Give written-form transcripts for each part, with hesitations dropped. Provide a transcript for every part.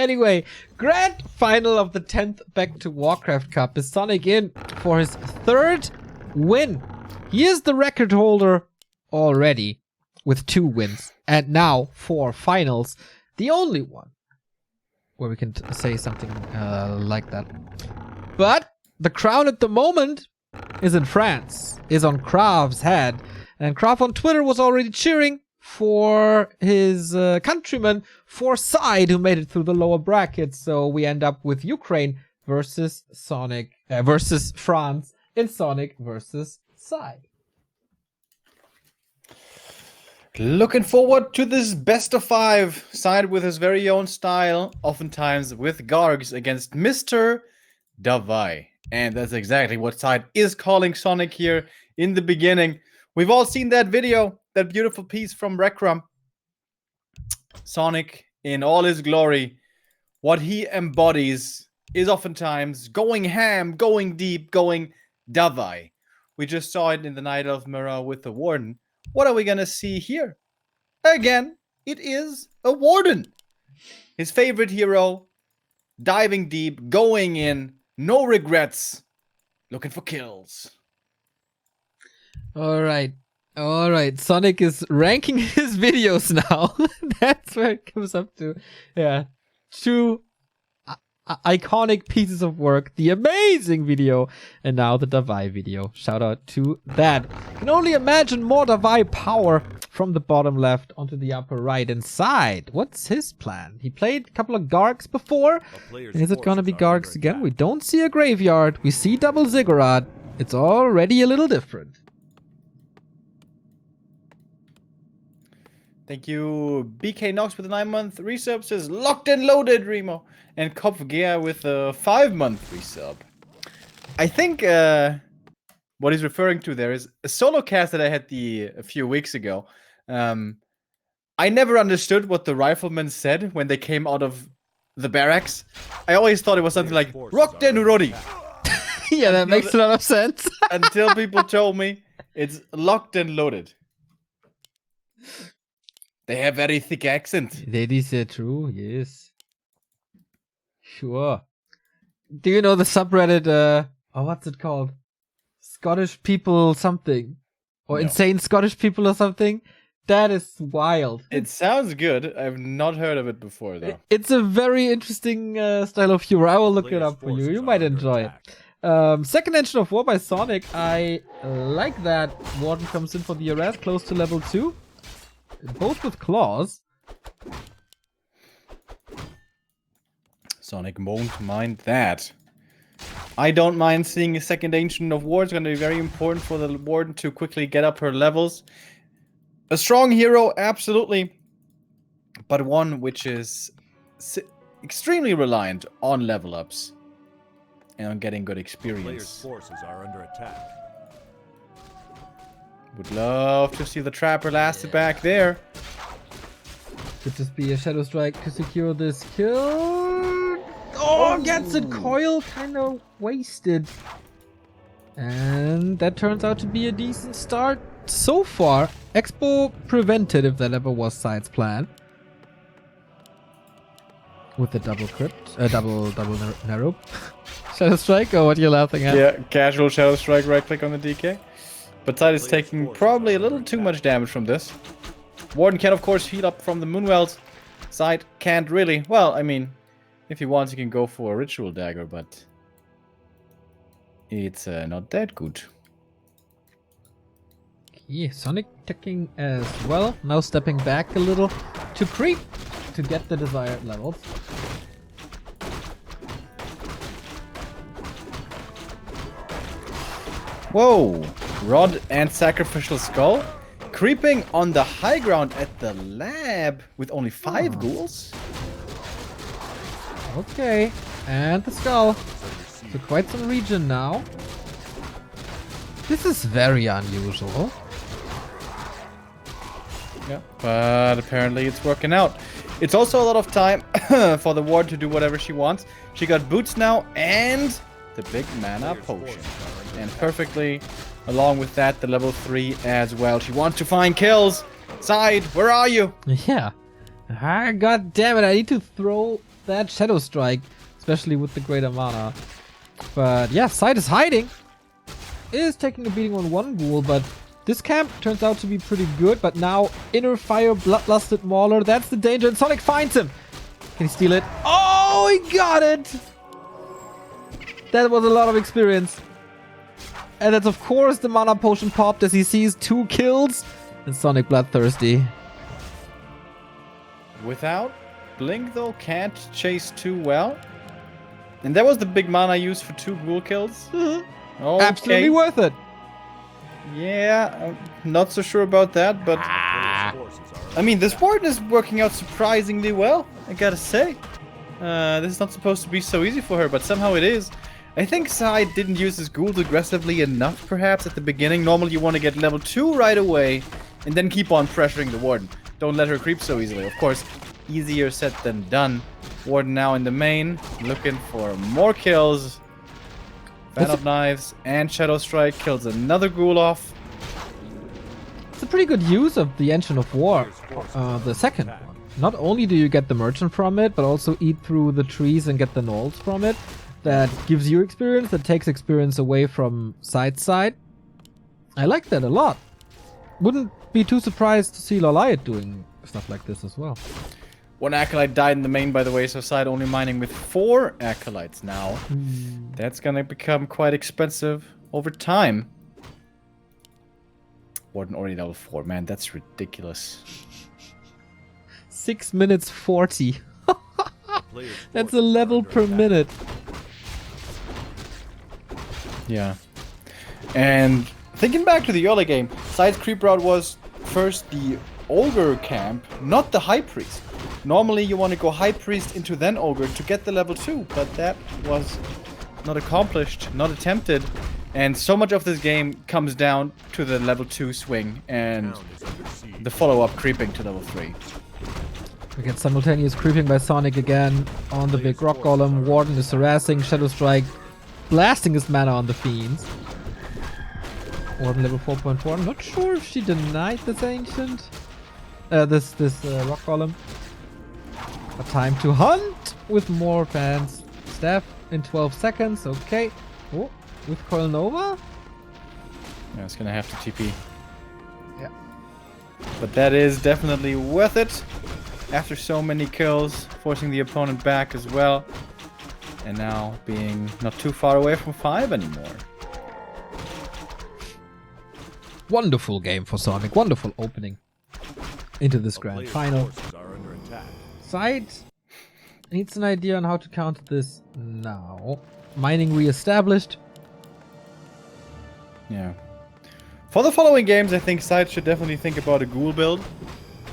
Anyway, grand final of the 10th Back to Warcraft Cup is Sonic in for his 3rd win. He is the record holder already with 2 wins and now 4 finals. The only one where we can say something like that. But the crown at the moment is in France, is on Krav's head. And Krav on Twitter was already cheering for his countryman, for SyDe, who made it through the lower brackets. So we end up with Ukraine versus Sonic, versus France in Sonic versus SyDe. Looking forward to this best of 5. SyDe with his very own style, oftentimes with Gargs against Mr. Davai. And that's exactly what SyDe is calling Sonic here in the beginning. We've all seen that video, that beautiful piece from Rekram. Sonic in all his glory. What he embodies is oftentimes going ham, going deep, going Davai. We just saw it in the Night of Mirror with the Warden. What are we going to see here? Again, it is a Warden. His favorite hero, diving deep, going in, no regrets, looking for kills. All right. Sonic is ranking his videos now. That's where it comes up to. Yeah. 2 iconic pieces of work. The amazing video and now the Davai video. Shout out to that. Can only imagine more Davai power from the bottom left onto the upper right and SyDe. What's his plan? He played a couple of Gargs before. Is it gonna be Gargs again? We don't see a graveyard. We see double Ziggurat. It's already a little different. Thank you, BK Knox with a 9-month resub. Says locked and loaded, Remo. And Kopfgear with a 5-month resub. I think what he's referring to there is a solo cast that I had a few weeks ago. I never understood what the riflemen said when they came out of the barracks. I always thought it was something like "Rock den Rodi." Yeah, that makes a lot of sense. Until people told me it's locked and loaded. They have very thick accent. That is true, yes. Sure. Do you know the subreddit, what's it called? Scottish people something. Or No. insane Scottish people or something? That is wild. It sounds good. I've not heard of it before, though. It's a very interesting style of humor. I will look it up for you. You might enjoy it. Second Engine of War by Sonic. I like that Warden comes in for the arrest, close to level 2. Both with claws. Sonic won't mind that. I don't mind seeing a second Ancient of War. It's going to be very important for the Warden to quickly get up her levels. A strong hero, absolutely. But one which is extremely reliant on level ups. And on getting good experience. Players' forces are under attack. Would love to see the Trapper lasted back there. Could just be a Shadow Strike to secure this kill. Oh, gets it. Coil kind of wasted. And that turns out to be a decent start so far. Expo prevented, if that ever was SyDe's plan. With the double crypt, double narrow. Shadow Strike, or what you're laughing at? Yeah, casual Shadow Strike, right click on the DK. But SyDe is taking probably a little too much damage from this. Warden can, of course, heal up from the Moonwells. SyDe can't really. Well, I mean, if he wants, he can go for a Ritual Dagger, but it's not that good. Yeah, Sonic taking as well. Now stepping back a little to creep to get the desired levels. Whoa! Rod and Sacrificial Skull. Creeping on the high ground at the lab with only 5 ghouls. Okay, and the skull. So quite some region now. This is very unusual. Yeah, but apparently it's working out. It's also a lot of time for the ward to do whatever she wants. She got boots now and the big mana potion. And perfectly, along with that, the level 3 as well. She wants to find kills. SyDe, where are you? Yeah. God damn it, I need to throw that Shadow Strike, especially with the greater mana. But yeah, SyDe is hiding. Is taking a beating on one ghoul, but this camp turns out to be pretty good. But now Inner Fire, Bloodlusted Mauler, that's the danger, and Sonik finds him. Can he steal it? Oh, he got it! That was a lot of experience. And that's of course the mana potion popped as he sees 2 kills. And Sonik bloodthirsty. Without Blink, though, can't chase too well. And that was the big mana used for 2 ghoul kills. Okay. Absolutely worth it. Yeah, I'm not so sure about that, but... I mean, this warden is working out surprisingly well, I gotta say. This is not supposed to be so easy for her, but somehow it is. I think SyDe didn't use his ghouls aggressively enough, perhaps, at the beginning. Normally, you want to get level 2 right away, and then keep on pressuring the warden. Don't let her creep so easily. Of course, easier said than done. Warden now in the main, looking for more kills. Fan of Knives and Shadow Strike kills another ghoul off. It's a pretty good use of the Engine of War, the second one. Not only do you get the merchant from it, but also eat through the trees and get the gnolls from it. That gives you experience, that takes experience away from SyDe. I like that a lot. Wouldn't be too surprised to see Loliot doing stuff like this as well. 1 Acolyte died in the main, by the way, so SyDe only mining with 4 Acolytes now. That's gonna become quite expensive over time. Warden already level 4, man, that's ridiculous. 6 minutes 40. That's a level per minute. Yeah. And thinking back to the early game, SyDe's creep route was first the Ogre camp, not the High Priest. Normally you want to go High Priest into then Ogre to get the level 2, but that was not accomplished, not attempted. And so much of this game comes down to the level 2 swing and the follow-up creeping to level 3. We get simultaneous creeping by Sonik again on the big rock golem. Warden is harassing, Shadow Strike blasting his mana on the fiends. Warden level 4.4. I'm not sure if she denied this ancient. This rock golem. A time to hunt with more fans. Staff in 12 seconds. Okay. Oh, with Coil Nova. Yeah, it's gonna have to TP. Yeah. But that is definitely worth it. After so many kills, forcing the opponent back as well. And now being not too far away from 5 anymore. Wonderful game for Sonik. Wonderful opening into this grand final. SyDe needs an idea on how to counter this now. Mining re-established. Yeah. For the following games, I think SyDe should definitely think about a ghoul build.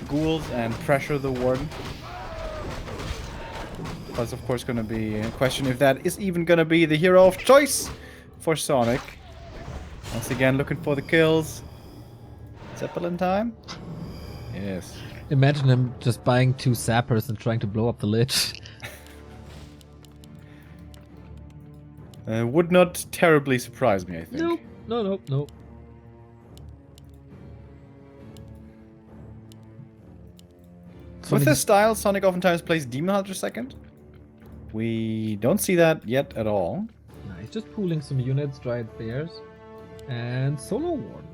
Ghouls and pressure the warden. That's of course going to be a question if that is even going to be the hero of choice for Sonik. Once again, looking for the kills. Zeppelin time? Yes. Imagine him just buying 2 sappers and trying to blow up the Lich. Would not terribly surprise me, I think. Nope. No. With this style, Sonik oftentimes plays Demon Hunter second. We don't see that yet at all. Nah, he's just pooling some units, Dryad Bears, and Solo Warden.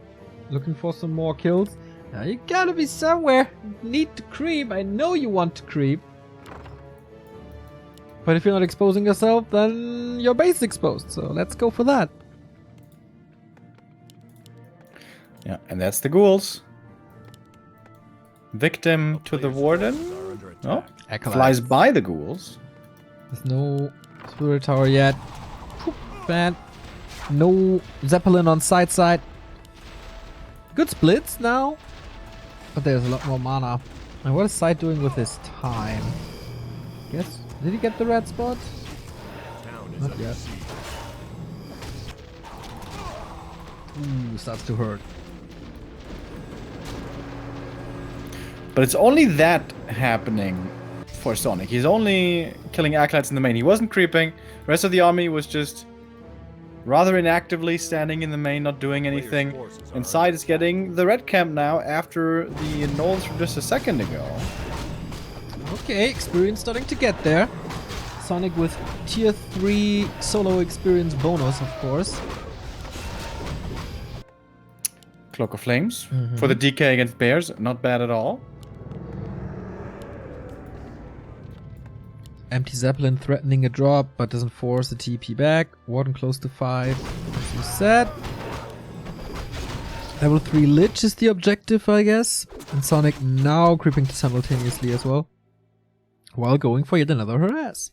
Looking for some more kills. Now you gotta be somewhere. Need to creep. I know you want to creep. But if you're not exposing yourself, then your base is exposed. So let's go for that. Yeah, and that's the ghouls. Victim to the warden. Oh, flies by the ghouls. There's no spirit tower yet. Bad. No Zeppelin on side. Good splits now. But there's a lot more mana. And what is SyDe doing with his time? Guess. Did he get the red spot? Not yet. Ooh, starts to hurt. But it's only that happening for Sonik. He's only killing acolytes in the main. He wasn't creeping. The rest of the army was just rather inactively standing in the main, not doing anything. And SyDe is getting the red camp now after the gnolls from just a second ago. Okay, experience starting to get there. Sonic with tier 3 solo experience bonus, of course. Cloak of Flames for the DK against bears. Not bad at all. Empty Zeppelin threatening a drop, but doesn't force the TP back. Warden close to 5, as you said. Level 3 Lich is the objective, I guess. And Sonic now creeping simultaneously as well. While going for yet another harass.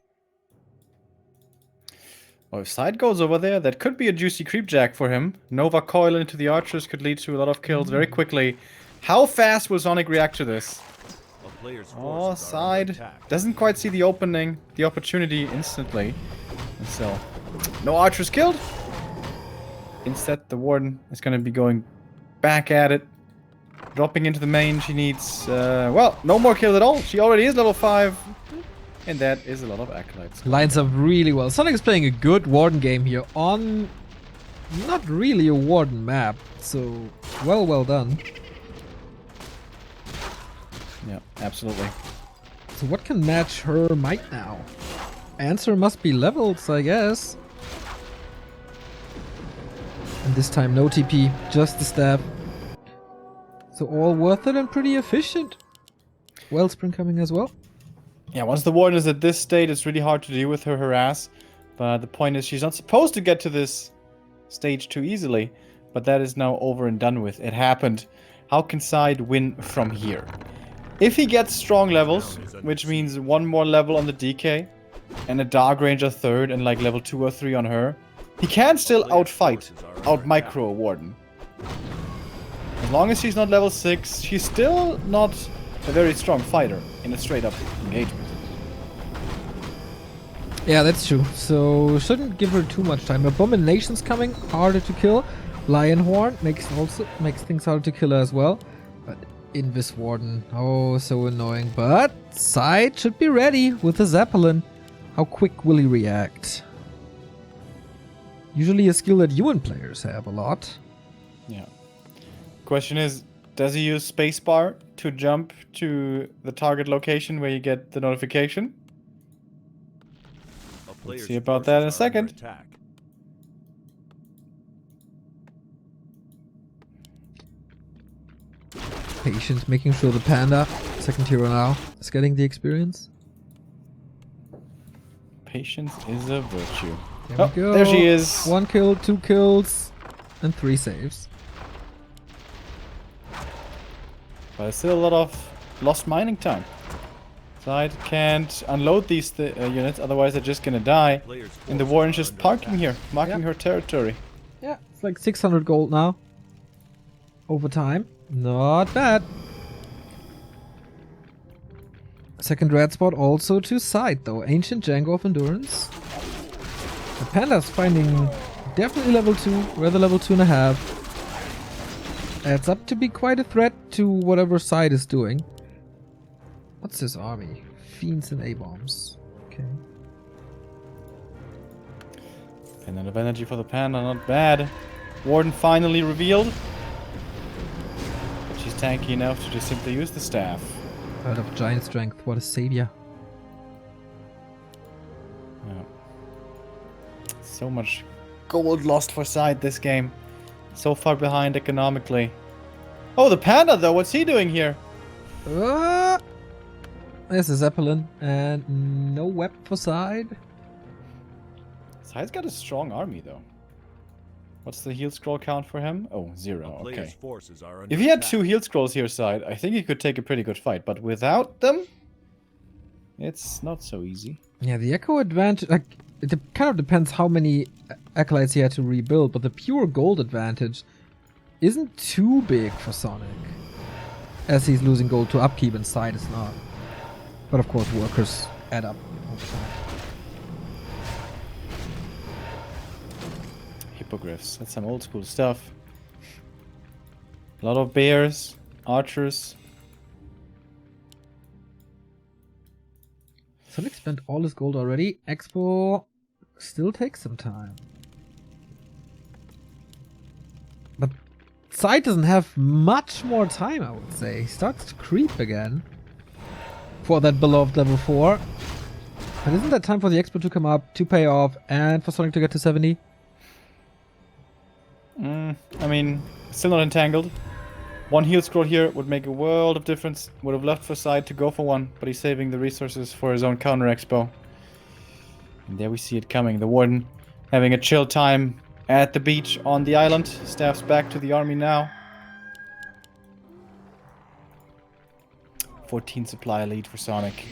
Well, if Side goes over there, that could be a juicy creep jack for him. Nova coil into the archers could lead to a lot of kills very quickly. How fast will Sonic react to this? Oh, Side doesn't quite see the opening, the opportunity instantly. And so, no archers killed. Instead, the Warden is going to be going back at it. Dropping into the main, she needs, well, no more kills at all. She already is level 5. And that is a lot of acolytes. Lines up really well. Sonic is playing a good Warden game here on not really a Warden map. So, well done. Yeah, absolutely. So what can match her might now? Answer must be levels, I guess. And this time no TP, just the stab. So all worth it and pretty efficient. Wellspring coming as well. Yeah, once the Warden is at this state, it's really hard to deal with her harass. But the point is, she's not supposed to get to this stage too easily. But that is now over and done with. It happened. How can Side win from here? If he gets strong levels, which means one more level on the DK, and a Dark Ranger third, and like level 2 or 3 on her, he can still outfight, out-micro a Warden. As long as she's not level 6, she's still not a very strong fighter in a straight-up engagement. Yeah, that's true. So shouldn't give her too much time. Abomination's coming, harder to kill. Lionhorn makes things harder to kill her as well. But Invis Warden, oh, so annoying. But Side should be ready with the Zeppelin. How quick will he react? Usually a skill that UN players have a lot. Yeah. Question is, does he use spacebar to jump to the target location where you get the notification? Let's see about that in a second. Patient, making sure the Panda, second hero now, is getting the experience. Patience is a virtue. There we go. There she is. 1 kill, 2 kills, and 3 saves. But there's still a lot of lost mining time. Side can't unload these units, otherwise they're just gonna die. And the Warden's just parking here, marking her territory. Yeah, it's like 600 gold now. Over time. Not bad. Second red spot also to Side though. Ancient Django of Endurance. The Panda's finding definitely level 2, rather level 2.5. Adds up to be quite a threat to whatever Side is doing. What's this army? Fiends and A-bombs. Okay. And then of energy for the Panda, not bad. Warden finally revealed. But she's tanky enough to just simply use the staff. Out of giant strength, what a savior. Yeah. So much gold lost for Side this game. So far behind economically. Oh, the Panda though, what's he doing here? There's a Zeppelin and no weapon for Side. Side's got a strong army though. What's the heal scroll count for him? Oh, 0, okay. If he had 2 heal scrolls here, Side, I think he could take a pretty good fight. But without them, it's not so easy. Yeah, the Echo advantage, like, it kind of depends how many acolytes he had to rebuild, but the pure gold advantage isn't too big for Sonic. As he's losing gold to upkeep and Side is not. But of course, workers add up over time. Hippogriffs, that's some old school stuff. A lot of bears, archers. Sonic spent all his gold already. Expo still takes some time. But Side doesn't have much more time, I would say. He starts to creep again. For that beloved level 4. But isn't that time for the Expo to come up, to pay off, and for Sonic to get to 70? I mean, still not entangled. One heal scroll here would make a world of difference. Would have left for SyDe to go for one, but he's saving the resources for his own counter expo. And there we see it coming. The Warden having a chill time at the beach on the island. Staffs back to the army now. 14 supply lead for Sonic.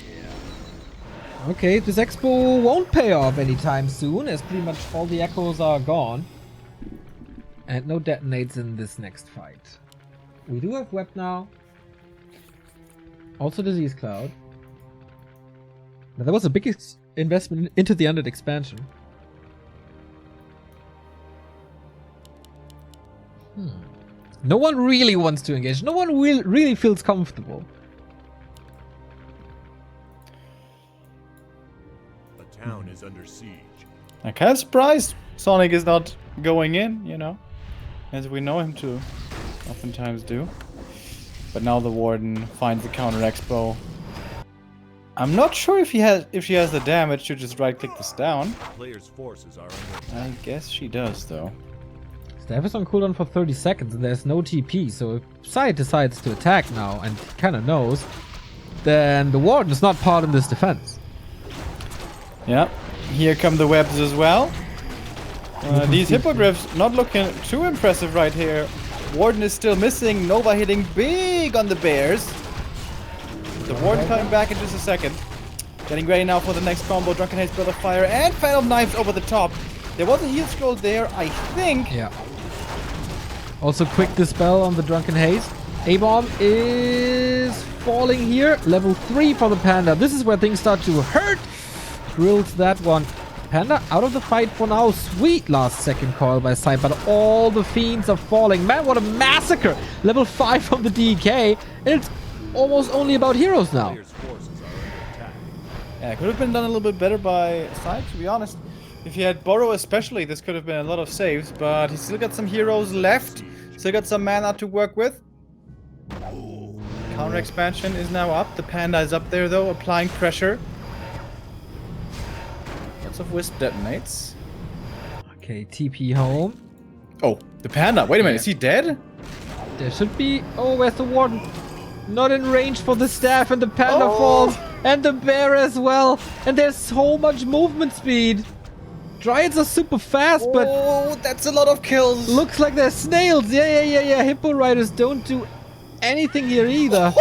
Okay, this Expo won't pay off anytime soon, as pretty much all the echoes are gone. And no detonates in this next fight. We do have Web now. Also Disease Cloud. Now, that was the biggest investment into the Undead expansion. No one really wants to engage. No one really feels comfortable. The town is under siege. I'm kind of surprised Sonic is not going in, you know, as we know him to oftentimes do. But now the Warden finds the counter expo. I'm not sure if she has the damage to just right click this down. Players' forces are under attack. I guess she does though. Staff is on cooldown for 30 seconds and there's no TP, so if SyDe decides to attack now and kinda knows, then the Warden is not part of this defense. Yeah, here come the webs as well. These hippogriffs not looking too impressive right here. Warden is still missing. Nova hitting big on the bears. The Warden coming back in just a second. Getting ready now for the next combo. Drunken Haze, Breath of Fire, and Phantom Knives over the top. There was a heal scroll there, I think. Yeah. Also quick dispel on the Drunken Haze. A-bomb is falling here. Level 3 for the Panda. This is where things start to hurt. Drills that one. Panda out of the fight for now. Sweet last second call by SyDe, but all the fiends are falling. Man, what a massacre. Level 5 from the DK. And it's almost only about heroes now. Players' forces are under attack. Yeah, it could have been done a little bit better by SyDe, to be honest. If he had Burrow especially, this could have been a lot of saves, but he's still got some heroes left. Still got some mana to work with. Counter expansion is now up. The Panda is up there though, applying pressure. Lots of Wisp detonates. Okay, TP home. Oh, the Panda. Wait a minute, is he dead? There should be... Oh, where's the Warden? Not in range for the staff, and the Panda Oh. falls. And the bear as well. And there's so much movement speed. Dryads are super fast, but Oh, that's a lot of kills. looks like they're snails. Yeah. Hippo Riders don't do anything here either.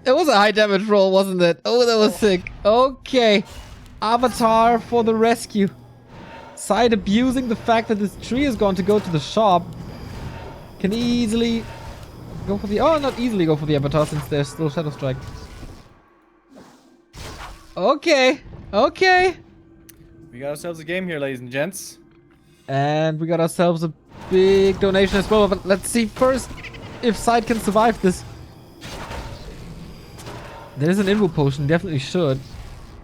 It was a high damage roll, wasn't it? Oh, that was sick. Okay. Avatar for the rescue. SyDe abusing the fact that this tree is going to go to the shop. Can easily go for the... Oh, not easily go for the Avatar since there's still Shadow Strike. Okay. We got ourselves a game here, ladies and gents. And we got ourselves a big donation as well. But let's see first if SyDe can survive this. There's an Invo potion. Definitely should.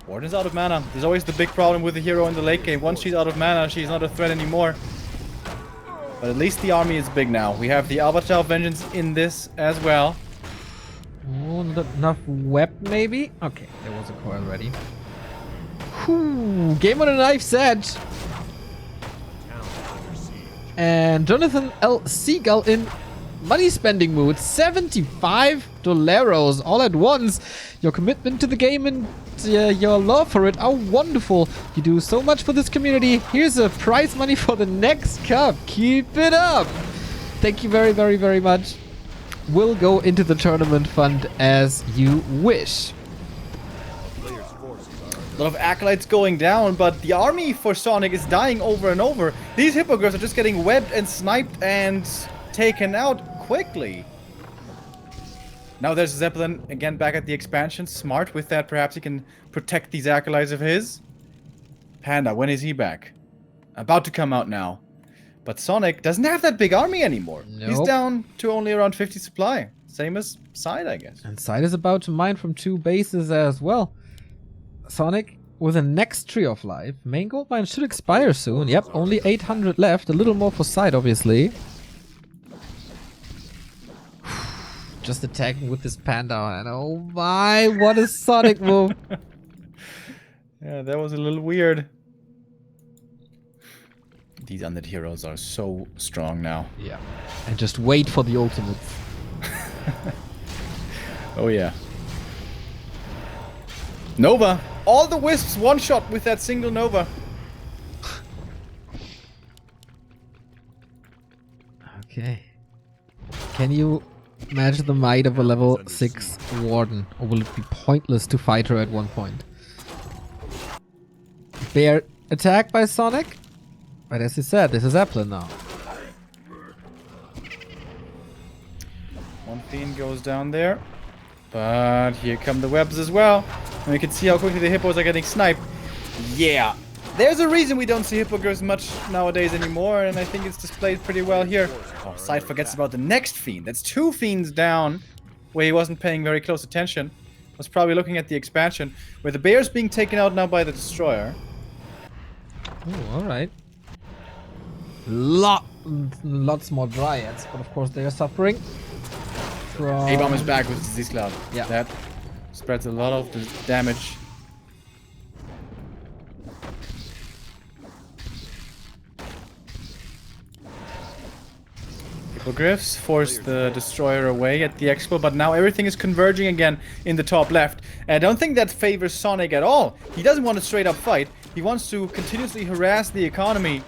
Warden's out of mana. There's always the big problem with the hero in the late game. Once she's out of mana, she's not a threat anymore. But at least the army is big now. We have the Avatar Vengeance in this as well. Oh, not enough web maybe? Okay, there was a coil ready. Whew, game on a knife's edge. The town is under siege. And Jonathan L. Seagull in money spending mood. $75 all at once. Your commitment to the game and your love for it are wonderful. You do so much for this community. Here's a prize money for the next cup. Keep it up. Thank you very, very, very much. Will go into the tournament fund as you wish. Players' forces are under A lot of acolytes going down, but the army for Sonic is dying over and over. These hippogriffs are just getting webbed and sniped and taken out quickly. Now there's Zeppelin again back at the expansion. Smart with that. Perhaps he can protect these acolytes of his. Panda, when is he back? About to come out now. But Sonic doesn't have that big army anymore. He's Nope. down to only around 50 supply. Same as SyDe, I guess. And SyDe is about to mine from 2 bases as well. Sonic with the next Tree of Life. Main gold mine should expire soon. Yep, only 800 left. A little more for SyDe, obviously. Just attacking with this Panda. And oh my, what a Sonic move. Yeah, that was a little weird. These undead heroes are so strong now. Yeah. And just wait for the ultimates. Oh yeah. Nova! All the wisps one-shot with that single Nova. Okay. Can you match the might of a level 6 warden? Or will it be pointless to fight her at one point? Bear attack by Sonic? But as you said, this is Zeppelin now. One fiend goes down there. But here come the webs as well. And we can see how quickly the hippos are getting sniped. Yeah. There's a reason we don't see hippogriffs much nowadays anymore, and I think it's displayed pretty well here. Oh, SyDe forgets about the next fiend. That's 2 fiends down, where he wasn't paying very close attention. Was probably looking at the expansion, where the bear's being taken out now by the destroyer. Oh, alright. Lots more dryads, but of course they are suffering from... A-bomb is back with disease cloud. Yeah. That spreads a lot of the damage. Hippogriffs force the destroyer away at the expo, but now everything is converging again in the top left. And I don't think that favors Sonic at all. He doesn't want a straight up fight. He wants to continuously harass the economy.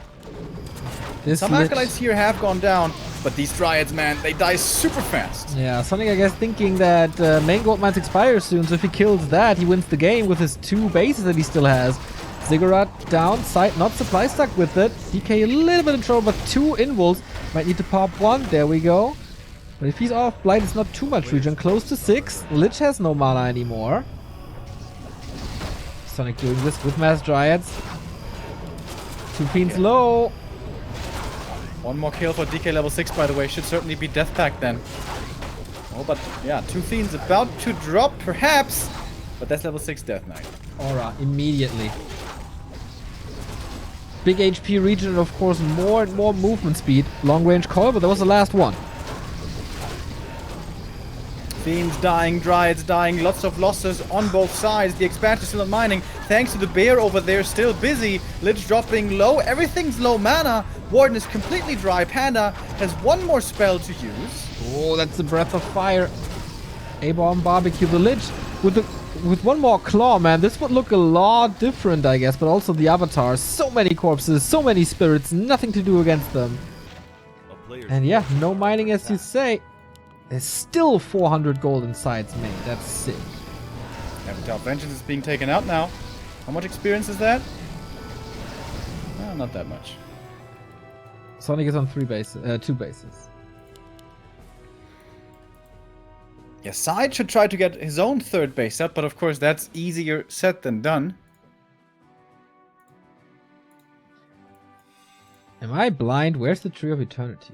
Some acolytes here have gone down, but these dryads, man, they die super fast. Yeah, Sonic, I guess, thinking that main gold mines expire soon, so if he kills that, he wins the game with his 2 bases that he still has. Ziggurat down, SyDe not supply stuck with it. DK a little bit in trouble, but 2 invuls. Might need to pop 1, there we go. But if he's off blind, it's not too much regen. Close to 6. Lich has no mana anymore. Sonic doing this with mass dryads. 2 fiends low. 1 more kill for DK level 6, by the way. Should certainly be death pack then. Oh, but yeah, 2 fiends about to drop, perhaps. But that's level 6 death knight. Aura immediately. Big HP regen and of course more and more movement speed. Long range coil, but that was the last one. Fiends dying, dryads dying, lots of losses on both sides. The expansion still not mining. Thanks to the bear over there, still busy. Lich dropping low, everything's low mana. Warden is completely dry. Panda has 1 more spell to use. Oh, that's the breath of fire. A-bomb barbecue the Lich with 1 more claw, man. This would look a lot different, I guess, but also the avatars. So many corpses, so many spirits, nothing to do against them. And yeah, no mining as you say. There's still 400 gold in SyDe's main. That's sick. Avatar Vengeance is being taken out now. How much experience is that? Not that much. Sonic is on 2 bases. Yeah, SyDe should try to get his own 3rd base up, but of course that's easier said than done. Am I blind? Where's the Tree of Eternity?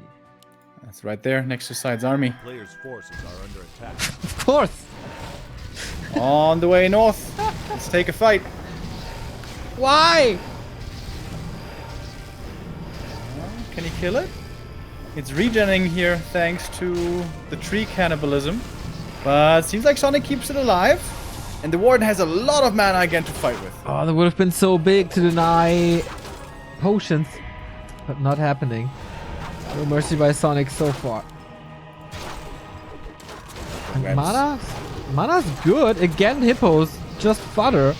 That's right there, next to SyDe's army. Players' forces are under attack. Of course! On the way north. Let's take a fight. Why? Can he kill it? It's regenerating here thanks to the tree cannibalism. But seems like Sonic keeps it alive. And the Warden has a lot of mana again to fight with. Oh, that would have been so big to deny potions. But not happening. No mercy by Sonic so far. And Mana's good. Again, hippos. Just fodder.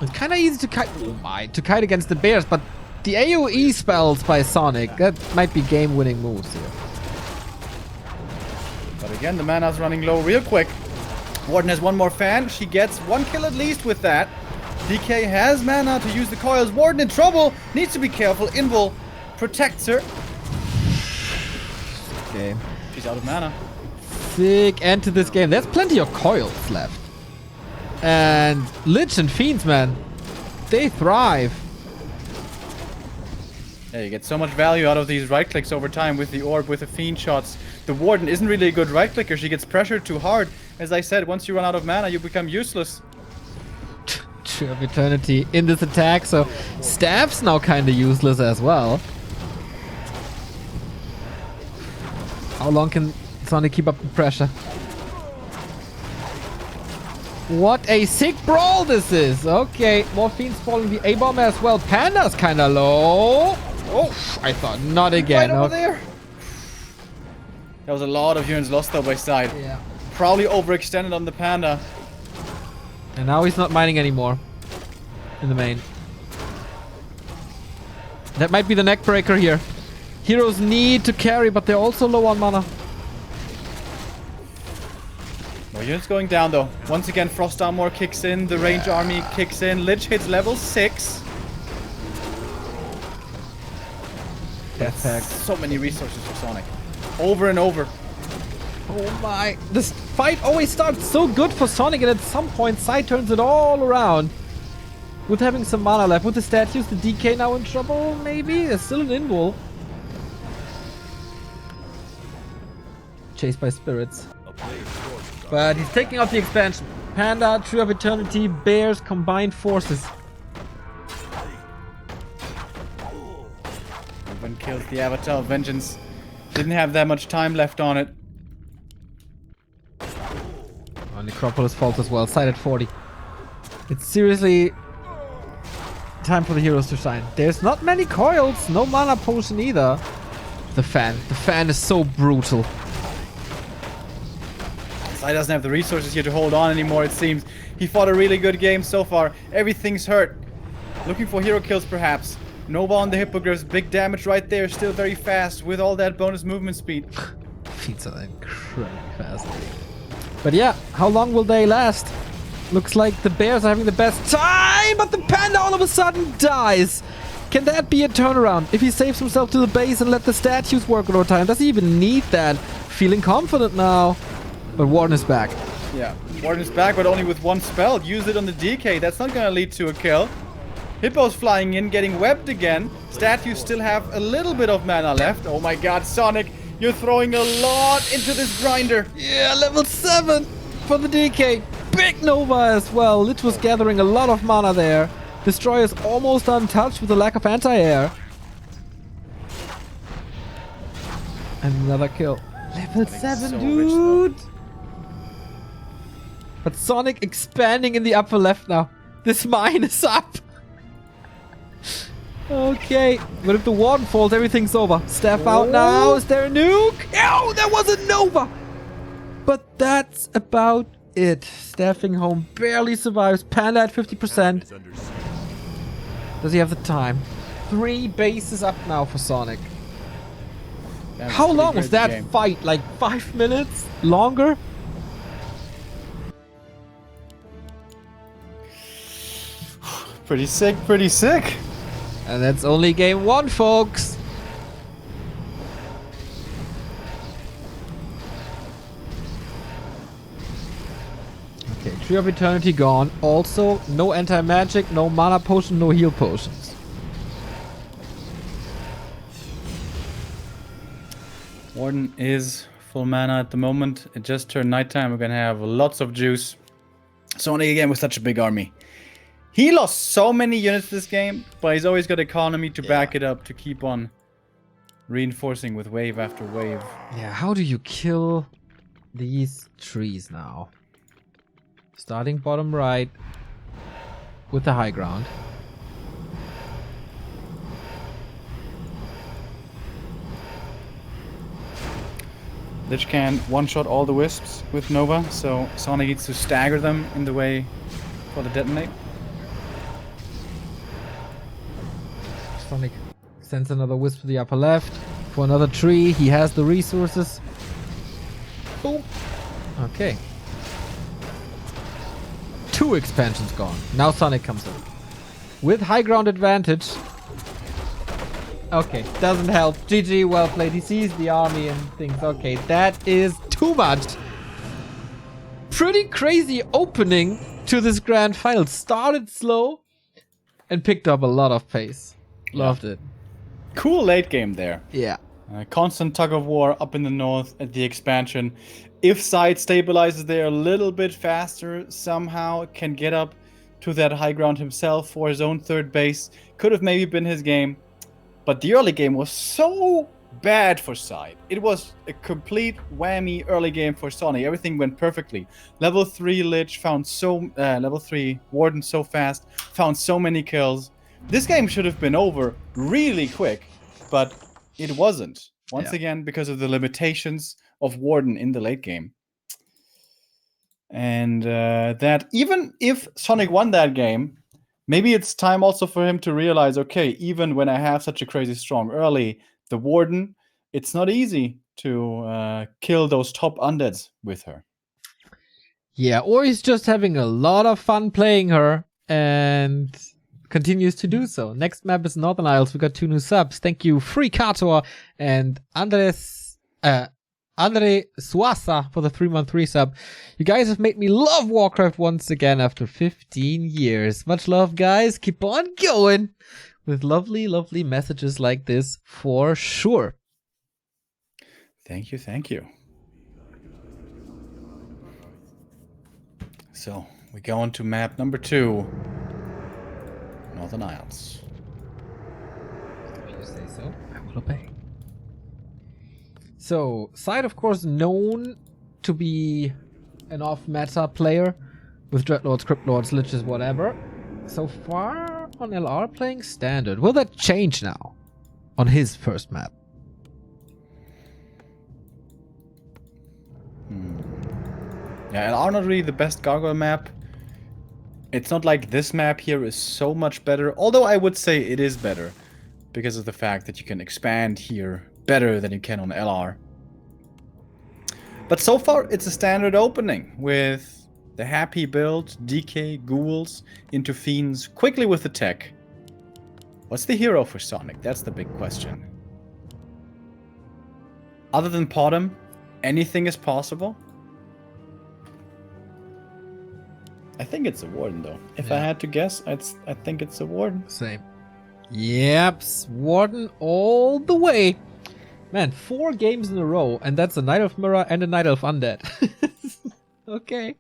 It's kind of easy to kite. Oh my. To kite against the bears, but the AoE spells by Sonic, that might be game-winning moves here. But again, the mana's running low real quick. Warden has 1 more fan. She gets 1 kill at least with that. DK has mana to use the coils. Warden in trouble. Needs to be careful. Invul protects her. Okay. She's out of mana. Sick end to this game. There's plenty of coils left. And Lich and Fiends, man. They thrive. Yeah, you get so much value out of these right clicks over time with the orb, with the fiend shots. The Warden isn't really a good right clicker. She gets pressured too hard. As I said, once you run out of mana, you become useless. Tree of Eternity in this attack, so Staff's now kind of useless as well. How long can Sonic keep up the pressure? What a sick brawl this is. Okay, Morphine's falling the A-bomb as well. Panda's kind of low. Oh, I thought not again. Right over there. There was a lot of units lost though by side. Yeah. Probably overextended on the Panda. And now he's not mining anymore. In the main. That might be the neck breaker here. Heroes need to carry, but they're also low on mana. More units going down though. Once again, Frost Armor kicks in. The range army kicks in. Lich hits level 6. Death pack. So many resources for Sonic. Over and over. Oh my. This fight always starts so good for Sonic, and at some point SyDe turns it all around. With having some mana left. With the statues, the DK now in trouble, maybe? There's still an invul. Chased by spirits. But he's taking out the expansion. Panda, Tree of Eternity, Bears, combined forces. One kills the Avatar of Vengeance. Didn't have that much time left on it. Oh, Necropolis fault as well. SyDe at 40. It's seriously time for the heroes to shine. There's not many coils. No mana potion either. The fan. The fan is so brutal. SyDe doesn't have the resources here to hold on anymore, it seems. He fought a really good game so far. Everything's hurt. Looking for hero kills, perhaps. Nova on the Hippogriffs. Big damage right there. Still very fast with all that bonus movement speed. Feats are incredibly fast. But yeah, how long will they last? Looks like the Bears are having the best time, but the Panda all of a sudden dies. Can that be a turnaround? If he saves himself to the base and let the statues work over time, does he even need that? Feeling confident now. But Warden is back. Yeah, Warden is back, but only with one spell. Use it on the DK. That's not gonna lead to a kill. Hippo's flying in, getting webbed again. Statues still have a little bit of mana left. Oh my god, Sonic, you're throwing a lot into this grinder. Yeah, level 7 for the DK. Big Nova as well. Lich was gathering a lot of mana there. Destroyer is almost untouched with the lack of anti-air. And another kill. Level 7, so dude. But Sonic expanding in the upper left now. This mine is up. Okay. But if the Warden falls, everything's over. Staff out now. Is there a nuke? Oh, there was a Nova. But that's about it. Staffing home barely survives. Panda at 50%. Does he have the time? 3 bases up now for Sonic. How long was that fight? Like 5 minutes? Longer? Pretty sick, pretty sick. And that's only game 1, folks. Okay, Tree of Eternity gone. Also, no anti-magic, no mana potion, no heal potions. Warden is full mana at the moment. It just turned nighttime. We're gonna have lots of juice. Sonic again with such a big army. He lost so many units this game, but he's always got economy to back it up to keep on reinforcing with wave after wave. Yeah, how do you kill these trees now? Starting bottom right with the high ground. Lich can one-shot all the wisps with Nova, so Sonic needs to stagger them in the way for the detonate. Sonic sends another wisp to the upper left for another tree. He has the resources. Boom. Okay. 2 expansions gone. Now Sonic comes in. With high ground advantage. Okay, doesn't help. GG, well played. He sees the army and thinks, okay, that is too much. Pretty crazy opening to this grand final. Started slow and picked up a lot of pace. Loved it. Cool late game there. Yeah. Constant tug of war up in the north at the expansion. If SyDe stabilizes there a little bit faster, somehow can get up to that high ground himself for his own third base. Could have maybe been his game. But the early game was so bad for SyDe. It was a complete whammy early game for Sonik. Everything went perfectly. Level 3 Lich found level 3 Warden so fast, found so many kills. This game should have been over really quick, but it wasn't. Once again, because of the limitations of Warden in the late game. And that even if Sonik won that game, maybe it's time also for him to realize, okay, even when I have such a crazy strong early, the Warden, it's not easy to kill those top undeads with her. Yeah, or he's just having a lot of fun playing her and continues to do so. Next map is Northern Isles. We got 2 new subs. Thank you, Free Kator and Andre Suasa for the 3-month resub. You guys have made me love Warcraft once again after 15 years. Much love, guys. Keep on going with lovely, lovely messages like this for sure. Thank you, thank you. So, we go on to map number 2. Northern Isles. If you say so, I will obey. So, SyDe, of course, known to be an off-meta player with Dreadlords, Cryptlords, Liches, whatever. So far on LR playing Standard. Will that change now on his first map? Yeah, LR not really the best Gargoyle map. It's not like this map here is so much better, although I would say it is better because of the fact that you can expand here better than you can on LR. But so far, it's a standard opening with the happy build, DK, ghouls into fiends, quickly with the tech. What's the hero for Sonik? That's the big question. Other than Potom, anything is possible? I think it's a Warden, though. If I had to guess, I think it's a Warden. Same. Yep, Warden all the way. Man, 4 games in a row, and that's a Night of Mirror and a Night of Undead. Okay.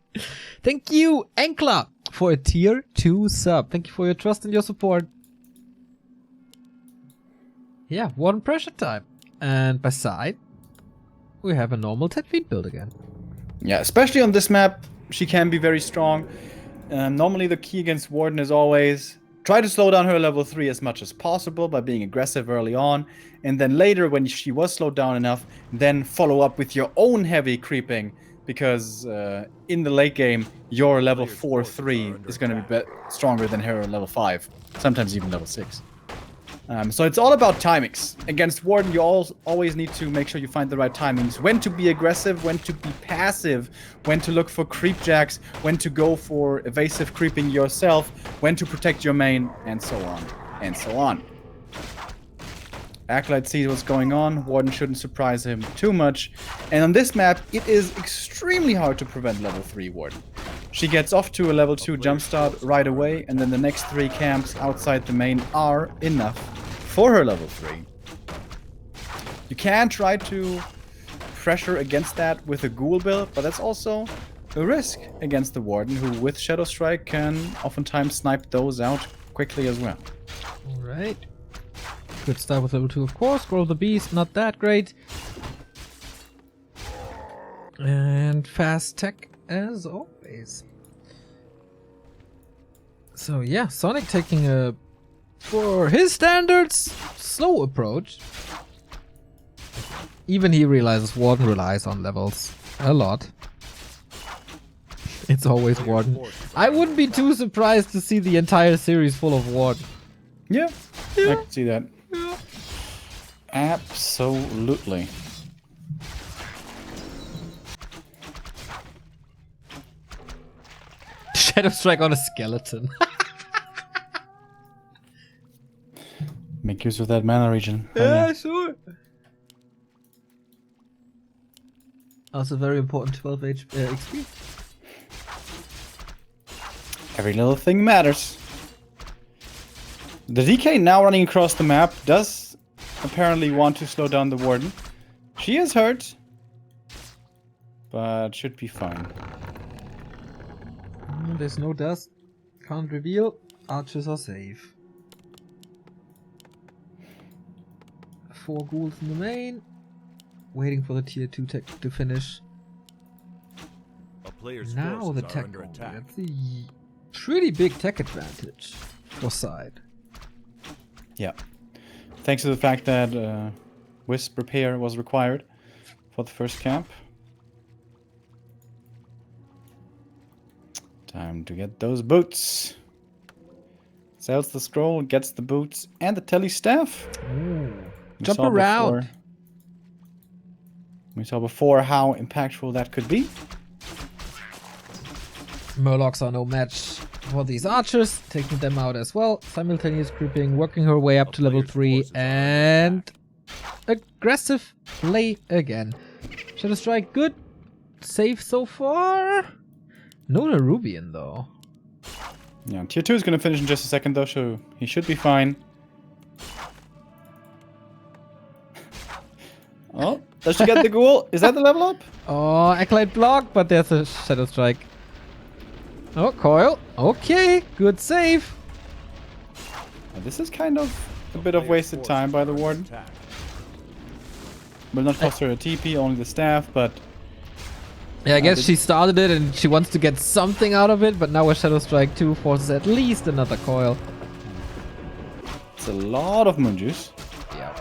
Thank you, Enkla, for a tier 2 sub. Thank you for your trust and your support. Yeah, Warden pressure time. And by side, we have a normal Ted Feet build again. Yeah, especially on this map, she can be very strong. Normally the key against Warden is always try to slow down her level 3 as much as possible by being aggressive early on, and then later when she was slowed down enough, then follow up with your own heavy creeping, because in the late game, your level 4-3 is going to be stronger than her level 5, sometimes even level 6. So it's all about timings. Against Warden, you always need to make sure you find the right timings. When to be aggressive, when to be passive, when to look for creep jacks, when to go for evasive creeping yourself, when to protect your main, and so on, and so on. Acolyte sees what's going on. Warden shouldn't surprise him too much. And on this map, it is extremely hard to prevent level 3 Warden. She gets off to a level 2 jumpstart right away, and then the next 3 camps outside the main are enough for her level 3. You can try to pressure against that with a ghoul build, but that's also a risk against the Warden, who with Shadow Strike can oftentimes snipe those out quickly as well. Alright. Good start with level 2, of course. Grow the Beast, not that great. And fast tech as always. So yeah, Sonik taking a, for his standards, slow approach. Even he realizes Warden relies on levels a lot. It's always Warden. I wouldn't be too surprised to see the entire series full of Warden. Yeah, I can see that. Yeah. Absolutely. Shadow Strike on a skeleton. Make use of that mana region. Yeah, sure. Also very important 12 XP. Every little thing matters. The DK now running across the map does apparently want to slow down the Warden. She is hurt, but should be fine. There's no dust. Can't reveal. Archers are safe. 4 ghouls in the main. Waiting for the tier 2 tech to finish. A player's Now forces the are tech under only. attack. That's a pretty big tech advantage for side. Yeah. Thanks to the fact that Wisp repair was required for the first camp. Time to get those boots. Sells the scroll, gets the boots and the telly staff. Ooh. We Jump saw around. before- We saw before how impactful that could be. Murlocs are no match for these archers, taking them out as well. Simultaneous creeping, working her way up to level 3, and aggressive play again. Shadow Strike, good. Safe so far. No Nerubian though. Yeah, tier 2 is going to finish in just a second though, so he should be fine. Oh, does she get the ghoul? Is that the level up? Oh, Acolyte block, but there's a Shadow Strike. Oh, coil. Okay, good save. This is kind of a bit of wasted time by the warden. Attack. Will not cost her a TP, only the staff, but Yeah, I guess she started it and she wants to get something out of it, but now with Shadow Strike 2 forces at least another coil. it's a lot of moon juice. Yeah.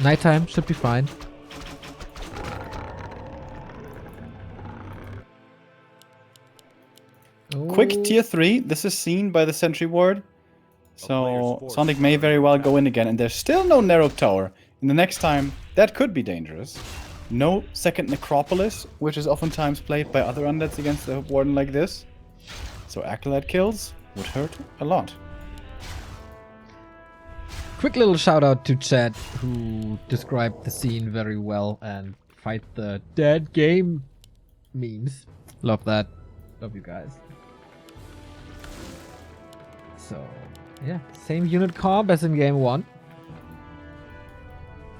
Nighttime should be fine. Quick tier 3. This is seen by the sentry ward. So Sonic may very well go in again, and there's still no narrow tower. In the next time, that could be dangerous. No second necropolis, which is oftentimes played by other undeads against the warden like this. So acolyte kills would hurt a lot. Quick little shout out to Chad, who described the scene very well and fight the dead game memes. Love that. Love you guys. So, yeah, same unit comp as in game 1.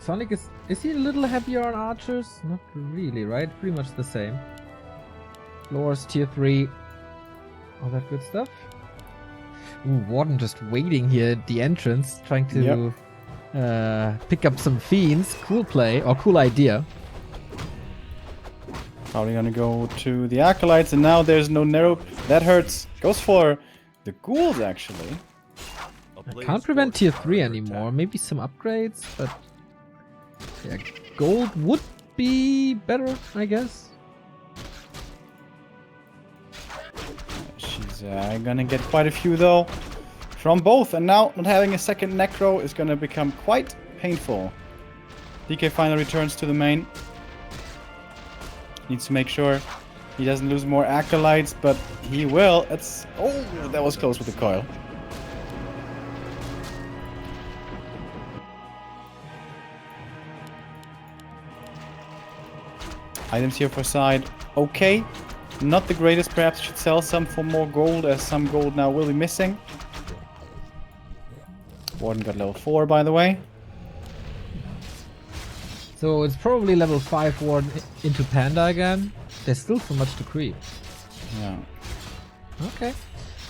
Sonic is he a little heavier on archers? Not really, right? Pretty much the same. Lowers tier 3. All that good stuff. Ooh, Warden just waiting here at the entrance, trying to pick up some fiends. Cool play, or cool idea. Probably gonna go to the acolytes, and now there's no narrow. That hurts. Goes for the ghouls, actually. I can't prevent tier 3 anymore. Maybe some upgrades, but yeah, gold would be better, I guess. She's gonna get quite a few though from both, and now not having a second necro is gonna become quite painful. DK finally returns to the main. Needs to make sure he doesn't lose more acolytes, but he will. Oh, that was close with the coil. Items here for side. Okay. Not the greatest. Perhaps should sell some for more gold, as some gold now will be missing. Warden got level 4, by the way. So it's probably level 5 Warden into Panda again. There's still so much to creep. Yeah. Okay.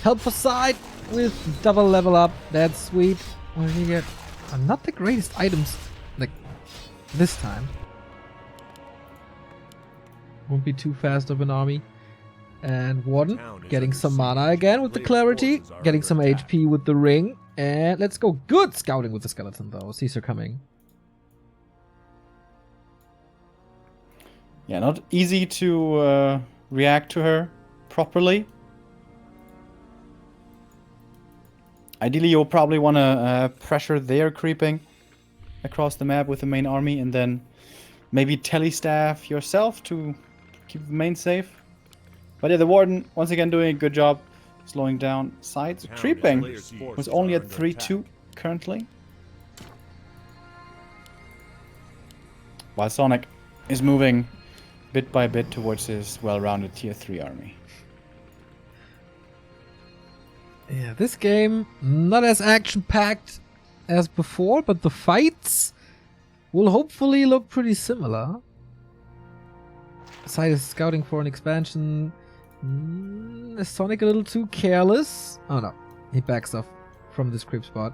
Help for side with double level up. That's sweet. What did you get? Not the greatest items, like, this time. Won't be too fast of an army. And Warden getting some mana again with the clarity. Getting some HP with the ring. And let's go. Good scouting with the skeleton though. Caesar coming. Yeah, not easy to react to her properly. Ideally, you'll probably want to pressure their creeping across the map with the main army, and then maybe telestaff yourself to keep the main safe. But yeah, the Warden, once again, doing a good job slowing down sides. Creeping was only at 3-2 currently. While Sonic is moving bit by bit towards his well-rounded tier 3 army. Yeah, this game not as action-packed as before, but the fights will hopefully look pretty similar. Side is scouting for an expansion. Is Sonic a little too careless? Oh no, he backs off from this creep spot.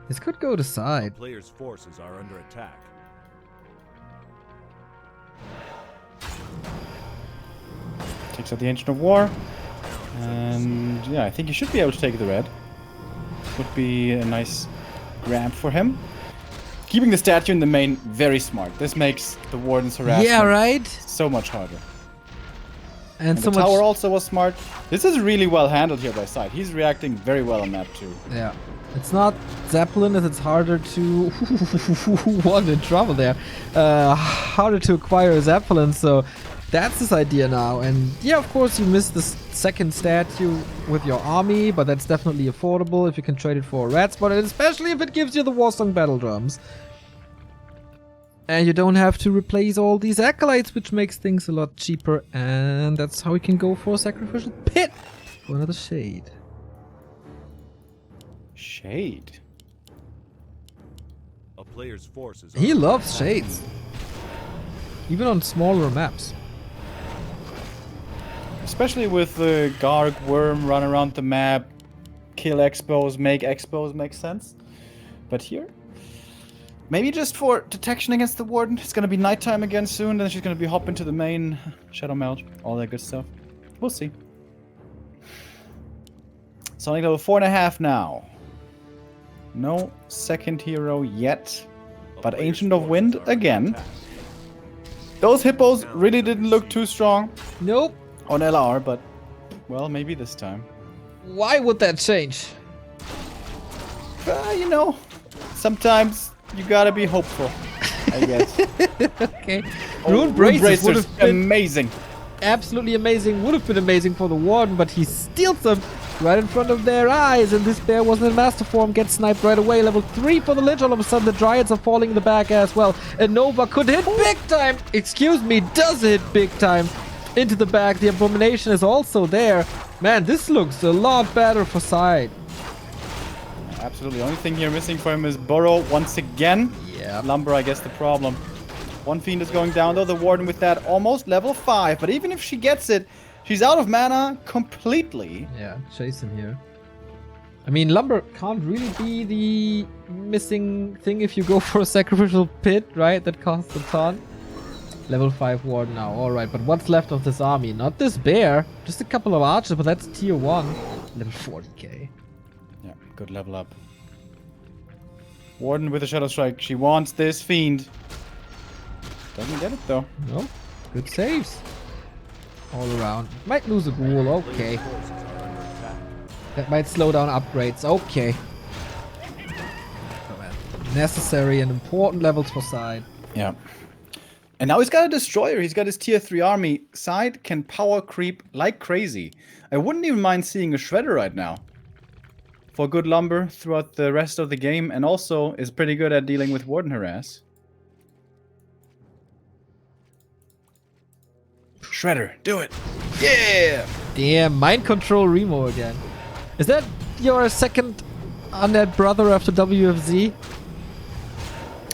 This could go to A side. player's forces are under attack. Takes out the Ancient of War. And yeah, I think he should be able to take the red. Would be a nice grab for him. Keeping the statue in the main, very smart. This makes the Warden's harassment Yeah, right? so much harder. And And so the much. tower also was smart. This is really well handled here by SyDe. He's reacting very well on that too. Yeah. It's not Zeppelin, as it's harder to. One in trouble there. Harder to acquire a Zeppelin, so that's his idea now. And yeah, of course, you miss the second statue with your army, but that's definitely affordable if you can trade it for a red spot, and especially if it gives you the Warsong battle drums. And you don't have to replace all these acolytes, which makes things a lot cheaper. And that's how we can go for a sacrificial pit for another shade. Shade. A player's forces. He are under loves attack. shades. Even on smaller maps. Especially with the Garg Worm run around the map, kill expos, make expos makes sense. But here, maybe just for detection against the Warden. It's gonna be nighttime again soon, then she's gonna be hopping to the main Shadow Melt, all that good stuff. We'll see. Sonic level 4.5 now. No second hero yet, A but player's Ancient of forces Wind are under again. attack. Those hippos really didn't look too strong Nope. on LR, but well, maybe this time. Why would that change? You know, sometimes you gotta be hopeful, I guess. Okay. Oh, Rune Braces would Bracer's have been amazing. absolutely amazing. Would have been amazing for the Warden, but he steals them right in front of their eyes. And this bear wasn't in master form. Gets sniped right away. Level 3 for the Lich. All of a sudden, the Dryads are falling in the back as well. And Nova could hit big time. Excuse me, does hit big time into the back. The Abomination is also there. Man, this looks a lot better for side. Absolutely. The only thing here missing for him is Burrow once again. Yeah. Lumber, I guess, the problem. One Fiend is going down, though. The Warden with that almost level 5. But even if she gets it, she's out of mana completely. Yeah, chasing here. I mean, Lumber can't really be the missing thing if you go for a sacrificial pit, right? That costs a ton. Level 5 Warden now, alright. But what's left of this army? Not this bear. Just a couple of archers, but that's tier 1. Level 40k. Yeah, good level up. Warden with a Shadow Strike. She wants this Fiend. Doesn't get it, though. No, good saves. All around. Might lose a ghoul, okay. Player's forces are under attack. That might slow down upgrades, okay. Necessary and important levels for side. Yeah. And now he's got a Destroyer. He's got his tier 3 army. SyDe can power creep like crazy. I wouldn't even mind seeing a Shredder right now. For good lumber throughout the rest of the game. And also is pretty good at dealing with Warden harass. Shredder, do it. Yeah! Damn, mind control Remo again. Is that your second undead brother after WFZ?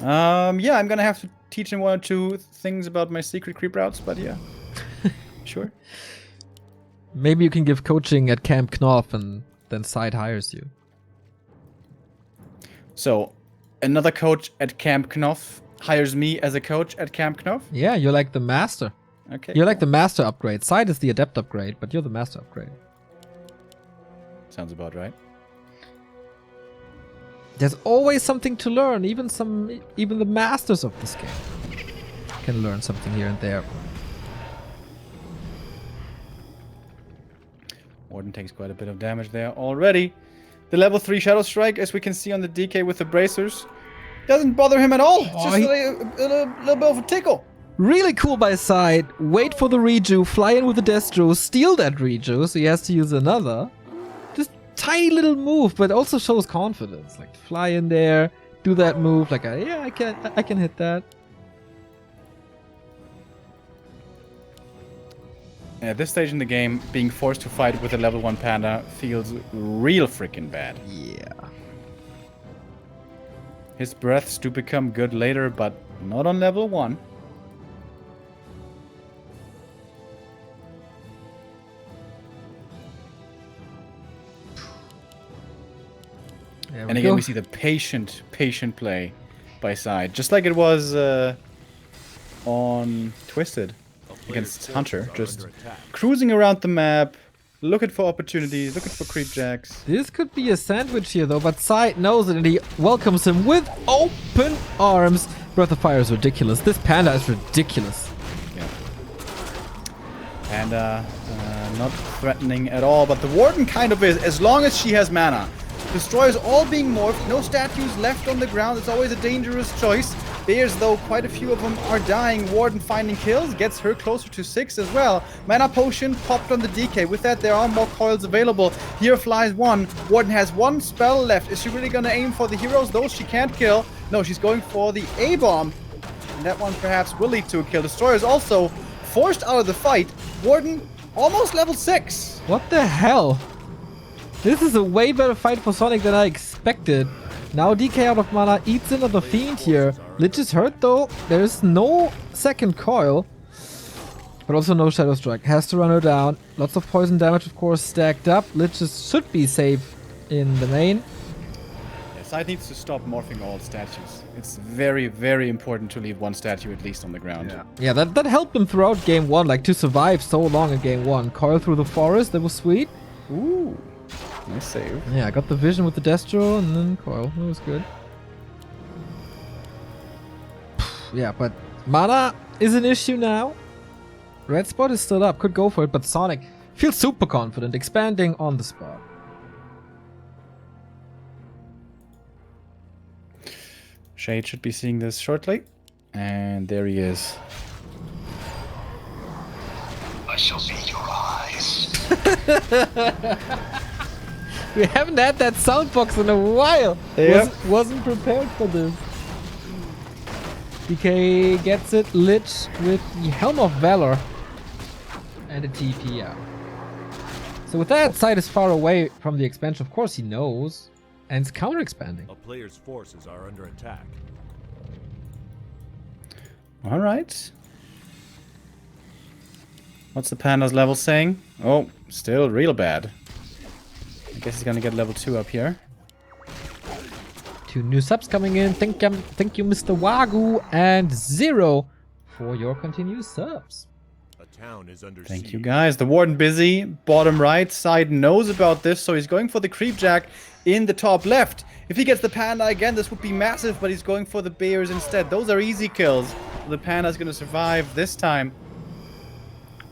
Yeah, I'm gonna have to teach him 1 or 2 things about my secret creep routes, but yeah. Sure. Maybe you can give coaching at Camp Knopf and then side hires you. So, another coach at Camp Knopf hires me as a coach at Camp Knopf? Yeah, you're like the master. Okay. You're like the master upgrade. Side is the adept upgrade, but you're the master upgrade. Sounds about right. There's always something to learn. Even the masters of this game can learn something here and there. Warden takes quite a bit of damage there already. The level 3 Shadow Strike, as we can see on the DK with the bracers, doesn't bother him at all. It's just a little bit of a tickle. Really cool by side. Wait for the reju, fly in with the Destro, steal that reju, so he has to use another. Just tiny little move, but also shows confidence. Like fly in there, do that move. Like yeah, I can hit that. At this stage in the game, being forced to fight with a level 1 panda feels real freaking bad. Yeah. His breaths do become good later, but not on level 1. There And we again, go. we see the patient play by SyDe, just like it was on Twisted against Hunter, just cruising around the map, looking for opportunities, looking for creep jacks. This could be a sandwich here though, but SyDe knows it and he welcomes him with open arms. Breath of Fire is ridiculous. This panda is ridiculous. Yeah. Panda not threatening at all, but the Warden kind of is, as long as she has mana. Destroyers all being morphed, no statues left on the ground. It's always a dangerous choice. Bears, though, quite a few of them are dying. Warden finding kills, gets her closer to 6 as well. Mana Potion popped on the DK. With that, there are more coils available. Here flies one. Warden has one spell left. Is she really going to aim for the heroes? Those she can't kill. No, she's going for the A-bomb. And that one perhaps will lead to a kill. Destroyer is also forced out of the fight. Warden almost level 6. What the hell? This is a way better fight for Sonik than I expected. Now DK out of mana eats into the Fiend here. Lich is hurt though. There is no second coil. But also no Shadow Strike. Has to run her down. Lots of poison damage of course stacked up. Lich should be safe in the main. Yeah, SyDe needs to stop morphing all statues. It's very, very important to leave one statue at least on the ground. Yeah, that helped him throughout game 1. Like to survive so long in game 1. Coil through the forest. That was sweet. Ooh. Nice save. Yeah, I got the vision with the Destro and then coil. That was good. Yeah, but mana is an issue now. Red spot is still up. Could go for it, but Sonik feels super confident, expanding on the spot. Shade should be seeing this shortly. And there he is. I shall see your eyes. We haven't had that soundbox in a while. Yep. Wasn't prepared for this. DK gets it. Lich with the Helm of Valor. And a TP out. So with that, SyDe is far away from the expansion. Of course he knows. And it's counter-expanding. A player's forces are under attack. Alright. What's the panda's level saying? Oh, still real bad. I guess he's gonna get level 2 up here. 2 new subs coming in. Thank you, Mr. Wagyu. And 0 for your continued subs. A town is under Thank siege. you guys. The Warden busy. Bottom right. SyDe knows about this, so he's going for the creep jack in the top left. If he gets the panda again, this would be massive, but he's going for the bears instead. Those are easy kills. The panda's gonna survive this time.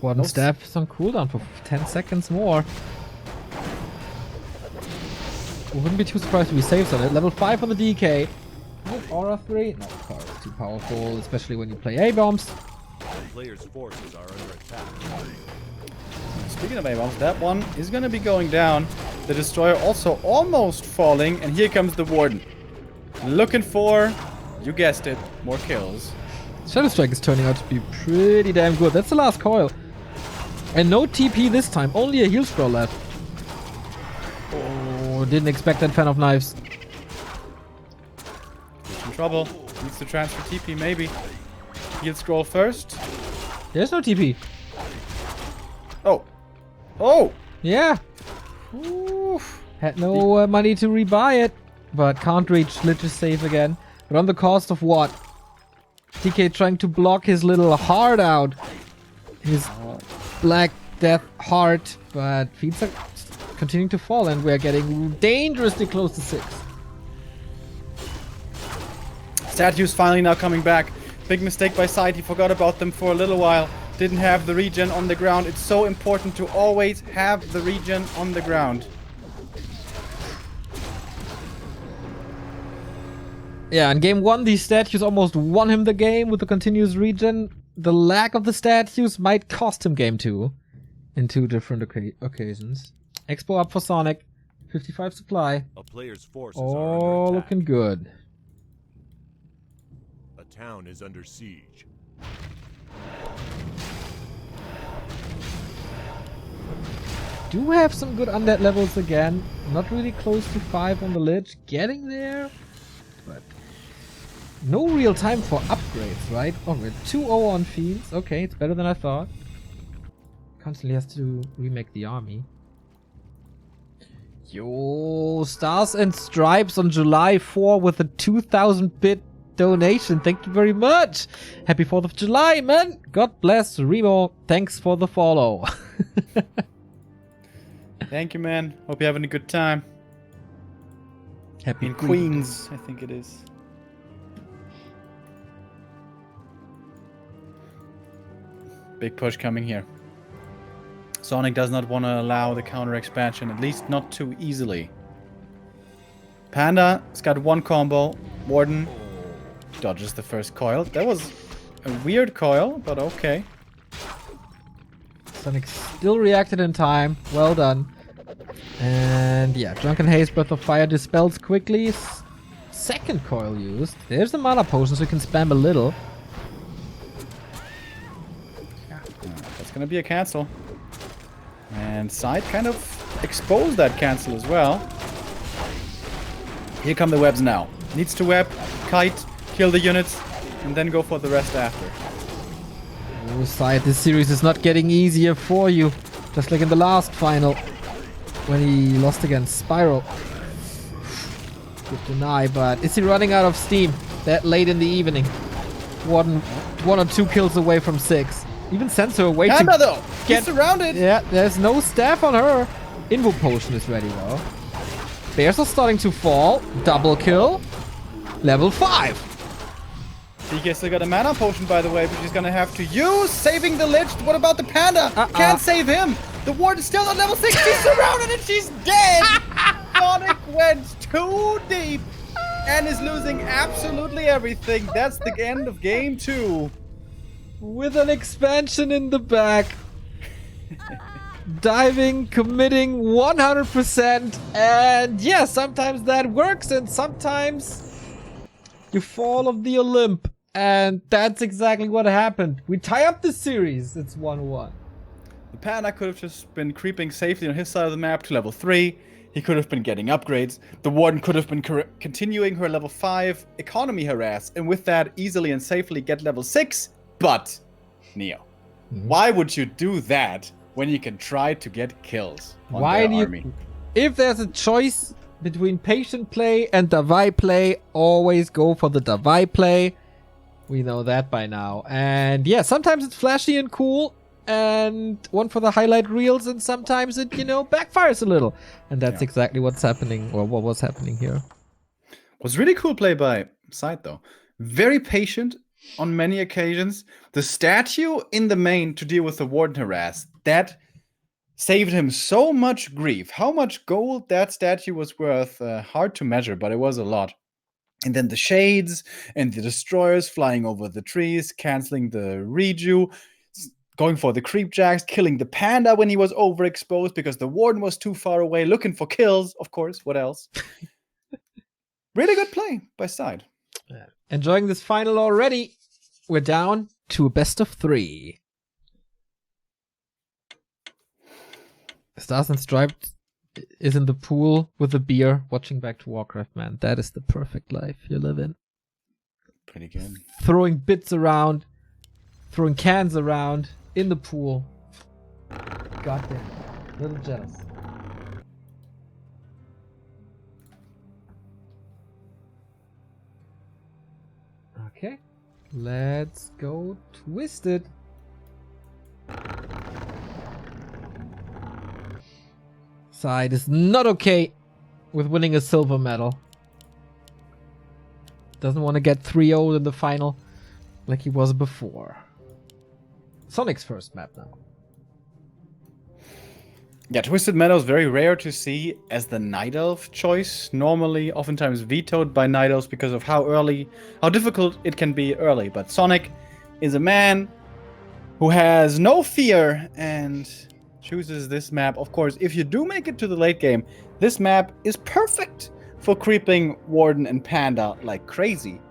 Warden Nope. staff is on cooldown for 10 seconds more. Wouldn't be too surprised if he saves on it. Level 5 on the DK. Aura 3? No, Aura is too powerful, especially when you play A-bombs. A player's forces are under attack. Speaking of A-bombs, that one is gonna be going down. The Destroyer also almost falling, and here comes the Warden. Looking for, you guessed it, more kills. Shadow Strike is turning out to be pretty damn good. That's the last coil. And no TP this time, only a heal scroll left. Oh, didn't expect that fan of knives. He's in trouble. Needs to transfer TP, maybe. Heal scroll first. There's no TP. Oh. Oh! Yeah. Oof. Had no money to rebuy it, but can't reach. Lich is safe again. But on the cost of what? TK trying to block his little heart out. His black death heart. But feeds are continuing to fall and we're getting dangerously close to 6. Statues finally now coming back. Big mistake by SyDe. He forgot about them for a little while. Didn't have the regen on the ground. It's so important to always have the regen on the ground. Yeah, in game 1 these statues almost won him the game with the continuous regen. The lack of the statues might cost him game 2 in 2 different occasions. Expo up for Sonik. 55 supply. A player's forces are Oh, under attack. looking good. A town is under siege. Do have some good undead levels again. Not really close to 5 on the Lich. Getting there. But no real time for upgrades, right? Oh, we're 2-0 on Fiends. Okay, it's better than I thought. Constantly has to remake the army. Yo, Oh, Stars and Stripes on July 4 with a 2,000-bit donation. Thank you very much. Happy 4th of July, man. God bless Remo. Thanks for the follow. Thank you, man. Hope you're having a good time. Happy In Queens, I think it is. Big push coming here. Sonic does not want to allow the counter expansion, at least not too easily. Panda's got one combo. Warden dodges the first coil. That was a weird coil, but okay. Sonic still reacted in time. Well done. And yeah, Drunken Haze, Breath of Fire dispels quickly. Second coil used. There's the mana potion, so you can spam a little. That's gonna be a cancel. And SyDe kind of exposed that cancel as well. Here come the webs now. Needs to web, kite, kill the units, and then go for the rest after. Oh, SyDe, this series is not getting easier for you. Just like in the last final, when he lost against Spiral. Good deny, but is he running out of steam that late in the evening? One or two kills away from 6. Even sends her away Panda to though! Get surrounded! Yeah, there's no staff on her. Invo potion is ready though. Bears are starting to fall. Double kill. Level 5. DK still got a mana potion, by the way, but she's gonna have to use saving the Lich. What about the Panda? Can't save him. The ward is still on level 6. She's surrounded and she's dead. Sonic went too deep and is losing absolutely everything. That's the end of game 2. With an expansion in the back. Diving, committing 100%. And yeah, sometimes that works and sometimes you fall off the Olymp. And that's exactly what happened. We tie up the series. It's 1-1. The Panda could have just been creeping safely on his side of the map to level 3. He could have been getting upgrades. The Warden could have been continuing her level 5 economy harass. And with that, easily and safely get level 6. But, Neo, why would you do that when you can try to get kills on their army? If there's a choice between patient play and Davai play, always go for the Davai play. We know that by now. And yeah, sometimes it's flashy and cool and one for the highlight reels, and sometimes it, backfires a little. And that's exactly what's happening, or what was happening here. Was really cool play by SyDe though. Very patient on many occasions. The statue in the main to deal with the Warden harass, that saved him so much grief. How much gold that statue was worth, hard to measure, but it was a lot. And then the shades and the destroyers flying over the trees, canceling the reju, going for the creep jacks, killing the Panda when he was overexposed because the Warden was too far away, looking for kills, of course. What else? Really good play by SyDe. Enjoying this final already. We're down to a best of 3. Stars and Stripes is in the pool with a beer, watching Back to Warcraft, man. That is the perfect life you live in. Pretty good. Throwing bits around, throwing cans around in the pool. Goddamn. Little jealous. Okay. Let's go Twisted. SyDe is not okay with winning a silver medal. Doesn't want to get 3-0 in the final like he was before. Sonic's first map now. Yeah, Twisted Meadow is very rare to see as the Night Elf choice. Normally, oftentimes vetoed by Night Elves because of how difficult it can be early. But Sonic is a man who has no fear and chooses this map. Of course, if you do make it to the late game, this map is perfect for creeping Warden and Panda like crazy.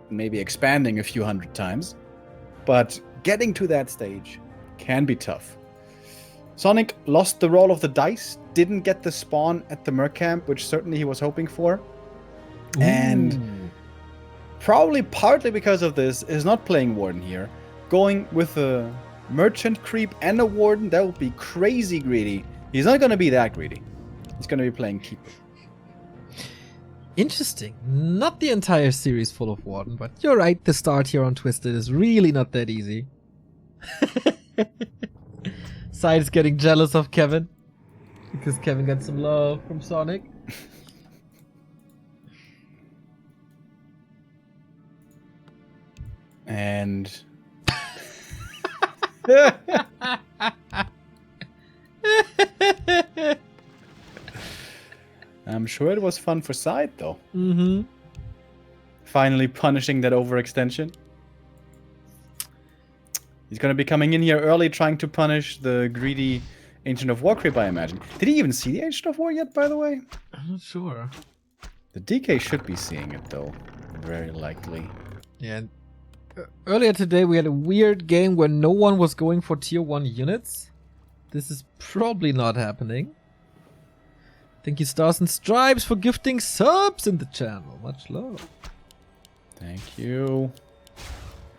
Maybe expanding a few hundred times. But getting to that stage can be tough. Sonic lost the roll of the dice, didn't get the spawn at the Merc camp, which certainly he was hoping for. Ooh. And probably partly because of this, is not playing Warden here. Going with a Merchant creep and a Warden, that would be crazy greedy. He's not going to be that greedy. He's going to be playing Keeper. Interesting. Not the entire series full of Warden, but you're right, the start here on Twisted is really not that easy. SyDe's getting jealous of Kevin. Because Kevin got some love from Sonic. And... I'm sure it was fun for SyDe, though. Mm-hmm. Finally punishing that overextension. He's gonna be coming in here early, trying to punish the greedy Ancient of War creep, I imagine. Did he even see the Ancient of War yet, by the way? I'm not sure. The DK should be seeing it, though. Very likely. Yeah. Earlier today we had a weird game where no one was going for tier 1 units. This is probably not happening. Thank you, Stars and Stripes, for gifting subs in the channel. Much love. Thank you.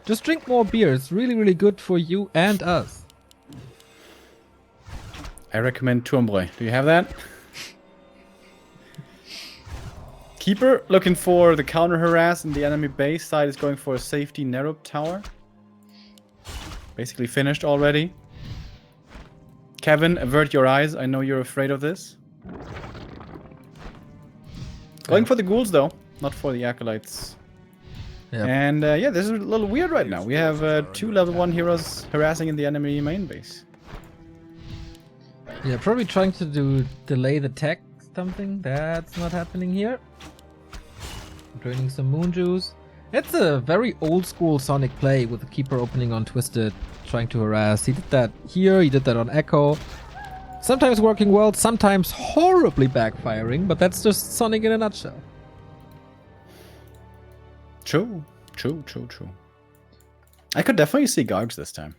Just drink more beer. It's really, really good for you and us. I recommend Tourmbre. Do you have that? Keeper looking for the counter harass in the enemy base. Side is going for a safety narrow tower. Basically finished already. Kevin, avert your eyes. I know you're afraid of this. Going for the ghouls though, not for the acolytes. Yep. And yeah, this is a little weird right now. We have 2 level 1 heroes harassing in the enemy main base. Yeah, probably trying to delay the tech something. That's not happening here. Draining some moon juice. It's a very old school Sonic play with the Keeper opening on Twisted, trying to harass. He did that here, he did that on Echo. Sometimes working well, sometimes horribly backfiring, but that's just Sonic in a nutshell. True. I could definitely see Gargs this time.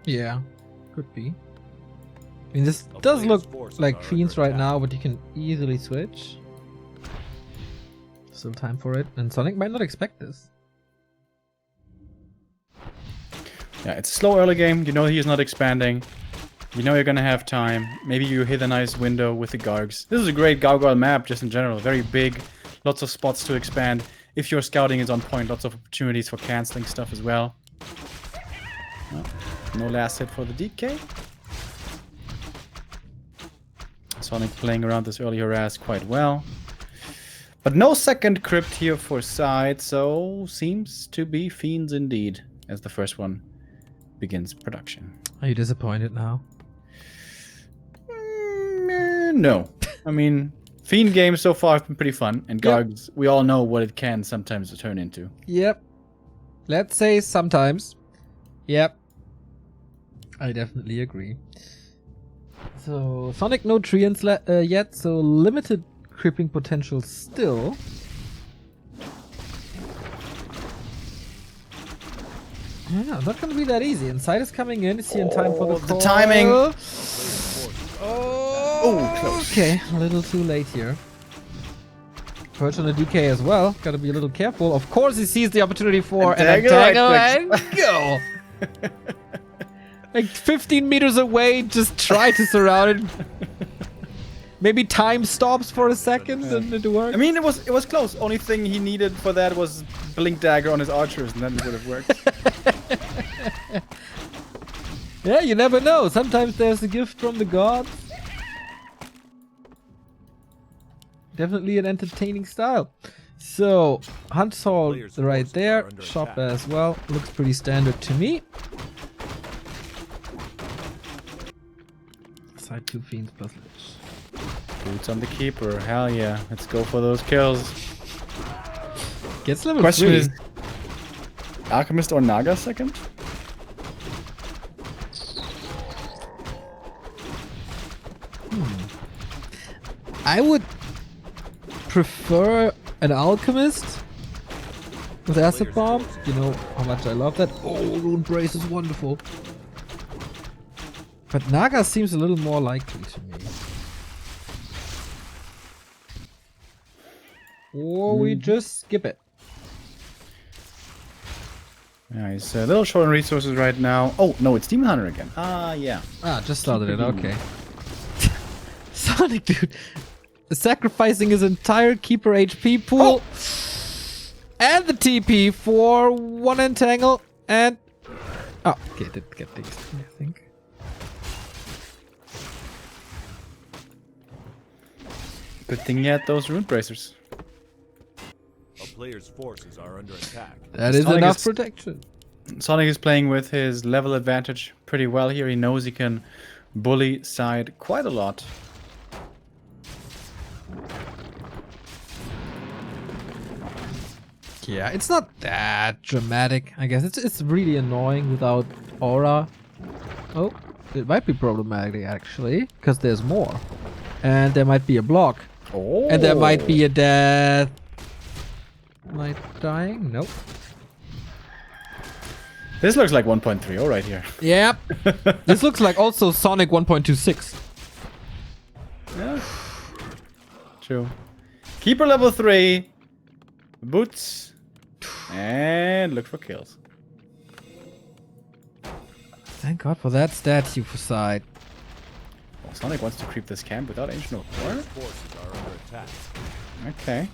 Yeah, could be. I mean, this does look like Fiends right now, but you can easily switch. Still time for it, and Sonic might not expect this. Yeah, it's a slow early game. You know he's not expanding. You know you're gonna have time. Maybe you hit a nice window with the Gargs. This is a great Gargoyle map, just in general. Very big, lots of spots to expand. If your scouting is on point, lots of opportunities for canceling stuff as well. Oh, no last hit for the DK. Sonic playing around this early harass quite well. But no second crypt here for SyDe, so seems to be Fiends indeed, as the first one begins production. Are you disappointed now? No. I mean, Fiend games so far have been pretty fun, and Gargs, we all know what it can sometimes turn into. Yep. Let's say sometimes. Yep. I definitely agree. So, Sonic no Treants yet, so limited creeping potential still. Yeah, not gonna be that easy. And SyDe is coming in. Is he in time for the call? The timing! Oh, close. Okay, a little too late here. Perch on the DK as well. Gotta be a little careful. Of course, he sees the opportunity for an entangle and go! Like 15 meters away, just try to surround it. Maybe time stops for a second and it works. I mean, it was close. Only thing he needed for that was Blink Dagger on his archers, and then it would have worked. Yeah, you never know. Sometimes there's a gift from the gods. Definitely an entertaining style. So, Hunt Hall right there. Shop as well. Looks pretty standard to me. Side 2 Fiends plus Lich. Boots on the Keeper. Hell yeah. Let's go for those kills. Gets level Question 3. is, Alchemist or Naga second? I would prefer an Alchemist with Acid Bomb. You know how much I love that. Oh, Rune Brace is wonderful. But Naga seems a little more likely to me. Or we just skip it. Yeah, he's a little short on resources right now. Oh, no, it's Demon Hunter again. Ah, yeah. Ah, just started it. Okay. Sonic, dude. Sacrificing his entire Keeper HP pool. And the TP for one entangle. And... Oh, okay, did get these, I think. Good thing you had those rune bracers. A player's forces are under attack. That is Sonic enough is- protection. Sonic is playing with his level advantage pretty well here. He knows he can bully side quite a lot. Yeah, it's not that dramatic, I guess. It's really annoying without aura. Oh, it might be problematic actually, because there's more. And there might be a block. Oh. And there might be a death. Am I dying? Nope. This looks like 1.30 right here. Yep. This looks like also Sonic 1.26. Yeah. True. Keeper level 3. Boots. And look for kills. Thank God for that statue for side. Oh, Sonic wants to creep this camp without ancient war. Forces are under attack. Okay.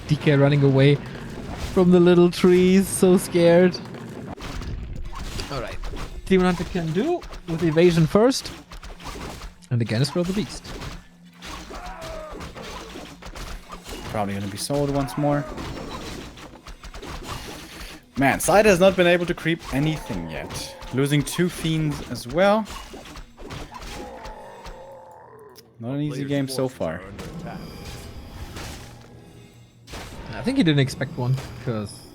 DK running away from the little trees, so scared. Alright. Demon Hunter can do with evasion first. And again is for the beast. Probably gonna be sold once more. Man, SyDe has not been able to creep anything yet. Losing 2 fiends as well. Not an easy Player's game so forces far. are under attack. I think he didn't expect one, because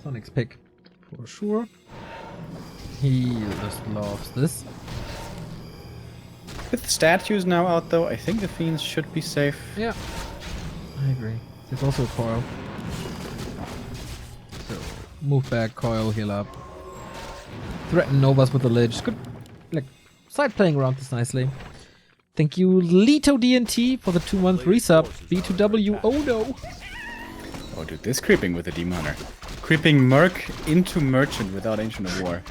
Sonic's pick for sure. He just loves this. With the statues now out though, I think the fiends should be safe. Yeah, I agree. There's also a coil. So, move back, coil, heal up. Threaten Novas with the lich. Good, like, side playing around this nicely. Thank you, Lito DNT, for the 2-month resub. B2W, oh no. Oh dude, this creeping with the Demon Hunter. Creeping Merc into Merchant without Ancient of War.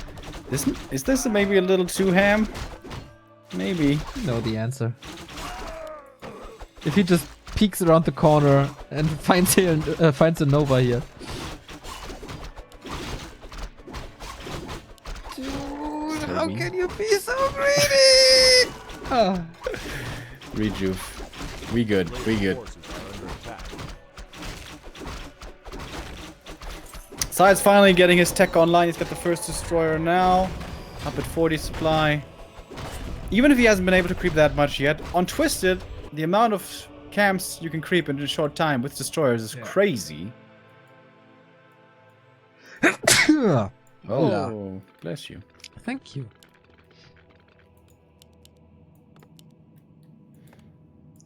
Is this maybe a little too ham? Maybe. You know the answer. If he just peeks around the corner and finds a Nova here. Dude, how can you be so greedy? Ah. Rejuve. We good. We good. Forces are under attack. SyDe's finally getting his tech online. He's got the first destroyer now. Up at 40 supply. Even if he hasn't been able to creep that much yet, on Twisted, the amount of camps you can creep in a short time with destroyers is crazy. Hola. Oh, bless you. Thank you.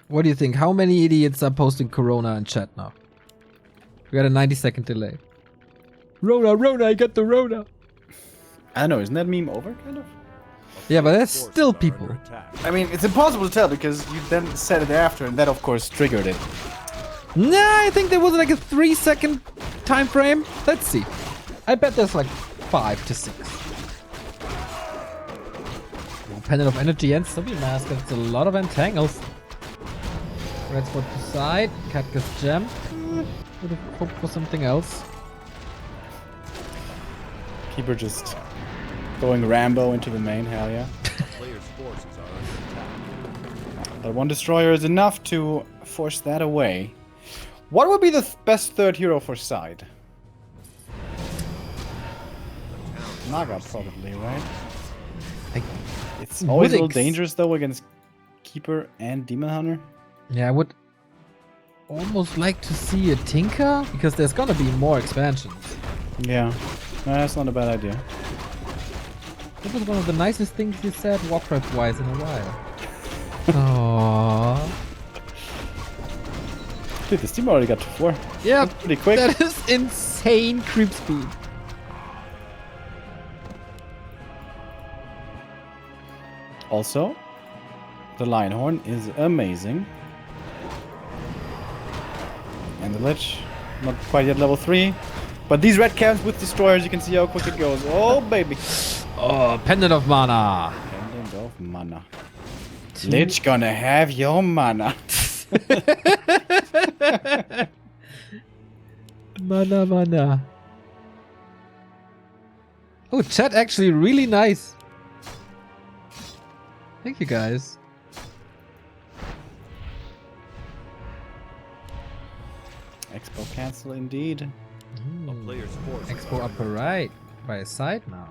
What do you think? How many idiots are posting Corona in chat now? We got a 90-second delay. Rona, I got the Rona. I don't know, isn't that meme over, kind of? Yeah, but there's Forces still are people. under attack. I mean, it's impossible to tell because you then said it after, and that, of course, triggered it. Nah, I think there was like a 3-second time frame. Let's see. I bet there's like 5 to 6. Pendant of Energy and Zombie Mask. That's a lot of entangles. Red spot to side. Katka's Gem. Would have hoped for something else. Keeper just going Rambo into the main, hell yeah. Player's forces are under attack. But one destroyer is enough to force that away. What would be the best third hero for SyDe? Naga, probably, right? It's always a little Withix. dangerous, though, against Keeper and Demon Hunter. Yeah, I would almost like to see a Tinker, because there's gonna be more expansions. Yeah, that's not a bad idea. That was one of the nicest things you said Warcraft-wise in a while. Aww. Dude, this team already got to 4. Yeah, Pretty quick. that is insane creep speed. Also, the Lionhorn is amazing. And the Lich, not quite yet level 3. But these red camps with destroyers, you can see how quick it goes. Oh, baby. Oh, Pendant of Mana. Pendant of Mana. Lich gonna have your mana. Mana. Oh, chat actually really nice. Thank you guys. Expo cancel indeed. A player's forces Expo are upper right by his side now.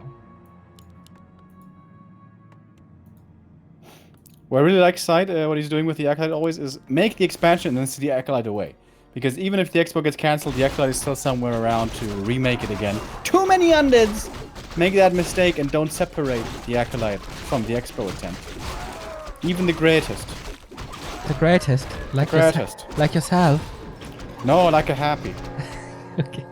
What I really like SyDe, what he's doing with the Acolyte always is make the expansion and then see the Acolyte away. Because even if the Expo gets cancelled, the Acolyte is still somewhere around to remake it again. Too many undeads! Make that mistake and don't separate the Acolyte from the Expo attempt. Even the greatest. The greatest. Like Greatest. like yourself. No, like a happy. Okay.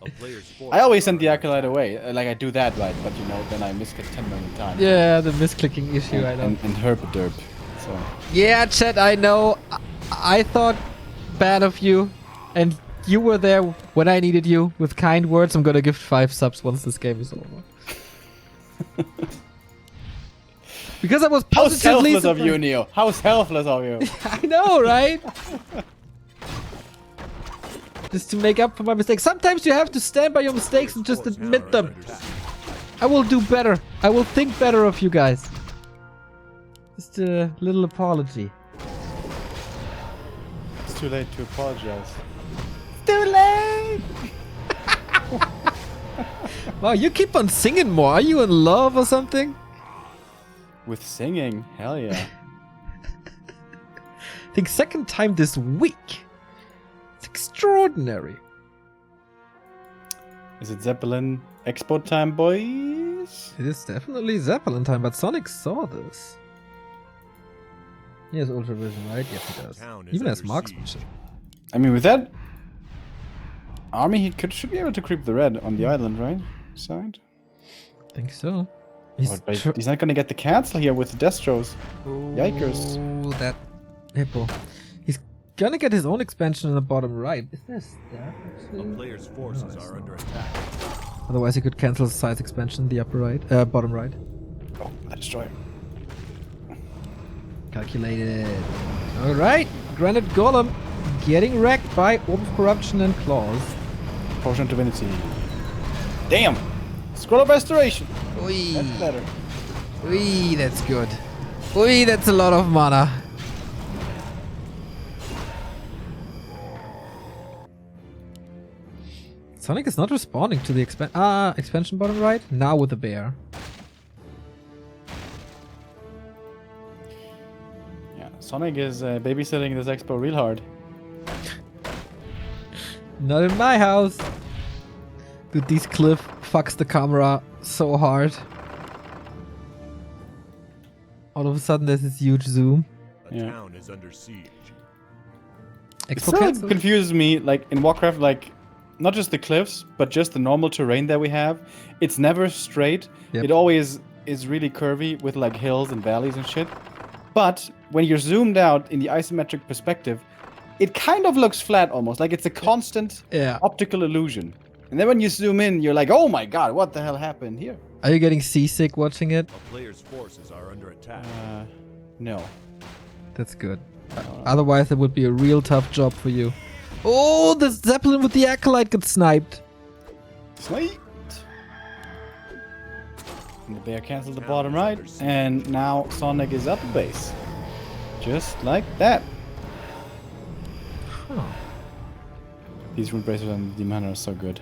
a player's forces I always send are the under Acolyte away. Like I do that right, but you know, then I misclick 10 million times. Yeah, the misclicking issue, I know. And herp derp. So Yeah, chat, I know. I thought bad of you, and you were there when I needed you with kind words. I'm gonna give 5 subs once this game is over. Because I was how positively selfless of you, surprised. Neo. How selfless of you. I know, right? Just to make up for my mistakes. Sometimes you have to stand by your mistakes and just forces admit are them. under attack. I will do better. I will think better of you guys. Just a little apology. It's too late to apologize. Too late! Wow, you keep on singing more. Are you in love or something? With singing, hell yeah. I think second time this week. It's extraordinary. Is it Zeppelin Expo time, boys? It is definitely Zeppelin time, but Sonic saw this. He has Ultra Vision, right? Yes, he does. Town is Even has under marksmanship. I mean, with that army, he should be able to creep the red on the island, right? Side. I think so. He's Oh, but he's not gonna get the cancel here with the Destros. Yikers. Oh, that hippo. He's gonna get his own expansion in the bottom right. Is there staff A actually? player's forces are under attack. Otherwise, he could cancel his size expansion in the upper right, bottom right. Oh, that destroyer. Calculated. All right, Granite Golem getting wrecked by Orb of Corruption and Claws. Potion of Divinity. Damn! Scroll of Restoration. Oi, That's better. oi, that's good. Oi, that's a lot of mana. Sonic is not responding to the expansion bottom right. Now with the bear. Yeah, Sonic is babysitting this expo real hard. Not in my house. Dude, this cliff fucks the camera so hard. All of a sudden there's this huge zoom. A Yeah. town is under siege. It Expo still cancel. confuses me, like in Warcraft, like not just the cliffs, but just the normal terrain that we have. It's never straight. Yep. It always is really curvy with like hills and valleys and shit. But when you're zoomed out in the isometric perspective, it kind of looks flat almost, like it's a constant Yeah. optical illusion. And then when you zoom in, you're like, oh my god, what the hell happened here? Are you getting seasick watching it? A player's forces are under attack. No. That's good. Otherwise, it would be a real tough job for you. Oh, the Zeppelin with the Acolyte got sniped. Sweet. And the bear canceled the bottom right, and now Sonic is up a base. Just like that. Huh. These rune bracers and the mana are so good.